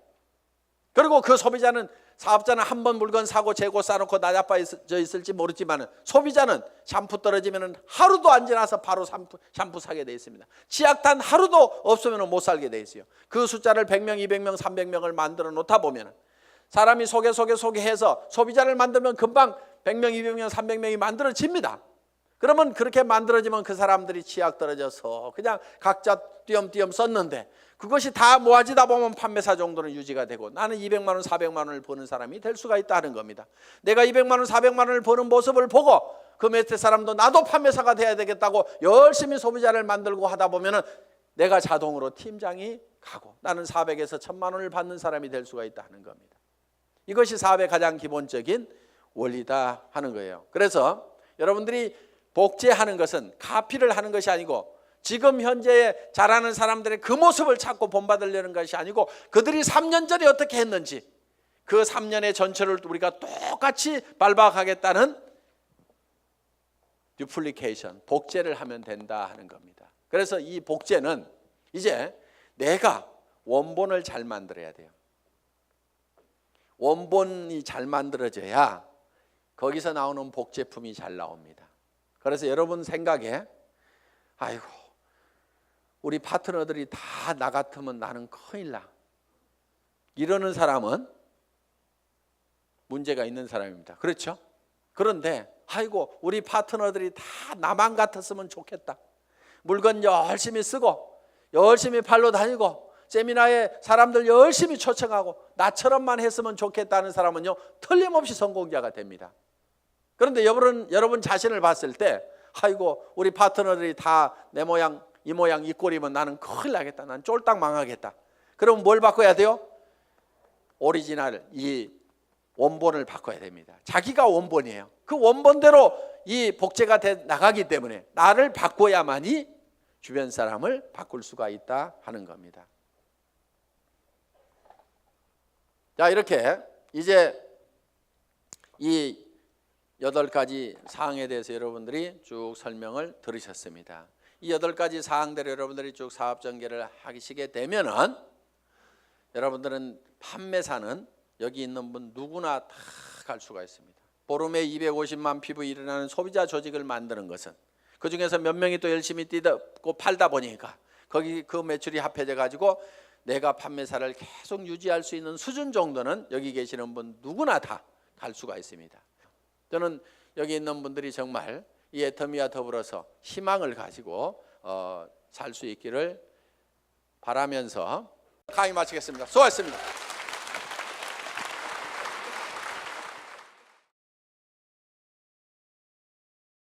그리고 그 사업자는 한 번 물건 사고 재고 싸놓고 나자빠져 있을지 모르지만 소비자는 샴푸 떨어지면 하루도 안 지나서 바로 샴푸 사게 돼 있습니다. 치약단 하루도 없으면 못 살게 돼 있어요. 그 숫자를 100명, 200명, 300명을 만들어 놓다 보면 사람이 소개해서 소비자를 만들면 금방 100명, 200명, 300명이 만들어집니다. 그러면 그렇게 만들어지면 그 사람들이 치약 떨어져서 그냥 각자 띄엄띄엄 썼는데 그것이 다 모아지다 보면 판매사 정도는 유지가 되고 나는 200만 원, 400만 원을 버는 사람이 될 수가 있다는 겁니다. 내가 200만 원, 400만 원을 버는 모습을 보고 그 밑에 사람도 나도 판매사가 돼야 되겠다고 열심히 소비자를 만들고 하다 보면 내가 자동으로 팀장이 가고 나는 400에서 1000만 원을 받는 사람이 될 수가 있다는 겁니다. 이것이 사업의 가장 기본적인 원리다 하는 거예요. 그래서 여러분들이 복제하는 것은 카피를 하는 것이 아니고 지금 현재 잘하는 사람들의 그 모습을 찾고 본받으려는 것이 아니고 그들이 3년 전에 어떻게 했는지 그 3년의 전철을 우리가 똑같이 밟아가겠다는 듀플리케이션, 복제를 하면 된다 하는 겁니다. 그래서 이 복제는 이제 내가 원본을 잘 만들어야 돼요. 원본이 잘 만들어져야 거기서 나오는 복제품이 잘 나옵니다. 그래서 여러분 생각에 아이고 우리 파트너들이 다 나 같으면 나는 큰일 나 이러는 사람은 문제가 있는 사람입니다. 그렇죠? 그런데 아이고 우리 파트너들이 다 나만 같았으면 좋겠다. 물건 열심히 쓰고 열심히 팔로 다니고 세미나에 사람들 열심히 초청하고 나처럼만 했으면 좋겠다는 사람은요 틀림없이 성공자가 됩니다. 그런데 여러분 자신을 봤을 때 아이고 우리 파트너들이 다 내 모양 이 모양 이 꼴이면 나는 큰일 나겠다. 난 쫄딱 망하겠다. 그럼 뭘 바꿔야 돼요? 오리지널 이 원본을 바꿔야 됩니다. 자기가 원본이에요. 그 원본대로 이 복제가 돼 나가기 때문에 나를 바꿔야만이 주변 사람을 바꿀 수가 있다 하는 겁니다. 자 이렇게 이제 이 8가지 사항에 대해서 여러분들이 쭉 설명을 들으셨습니다. 이 8가지 사항대로 여러분들이 쭉 사업 전개를 하시게 되면은 여러분들은 판매사는 여기 있는 분 누구나 다 갈 수가 있습니다. 보름에 250만 피부 일어나는 소비자 조직을 만드는 것은 그 중에서 몇 명이 또 열심히 뛰고 팔다 보니까 거기 그 매출이 합해져 가지고 내가 판매사를 계속 유지할 수 있는 수준 정도는 여기 계시는 분 누구나 다 갈 수가 있습니다. 저는 여기 있는 분들이 정말 이 애터미와 더불어서 희망을 가지고 살 수 있기를 바라면서 강의 마치겠습니다. 수고하셨습니다.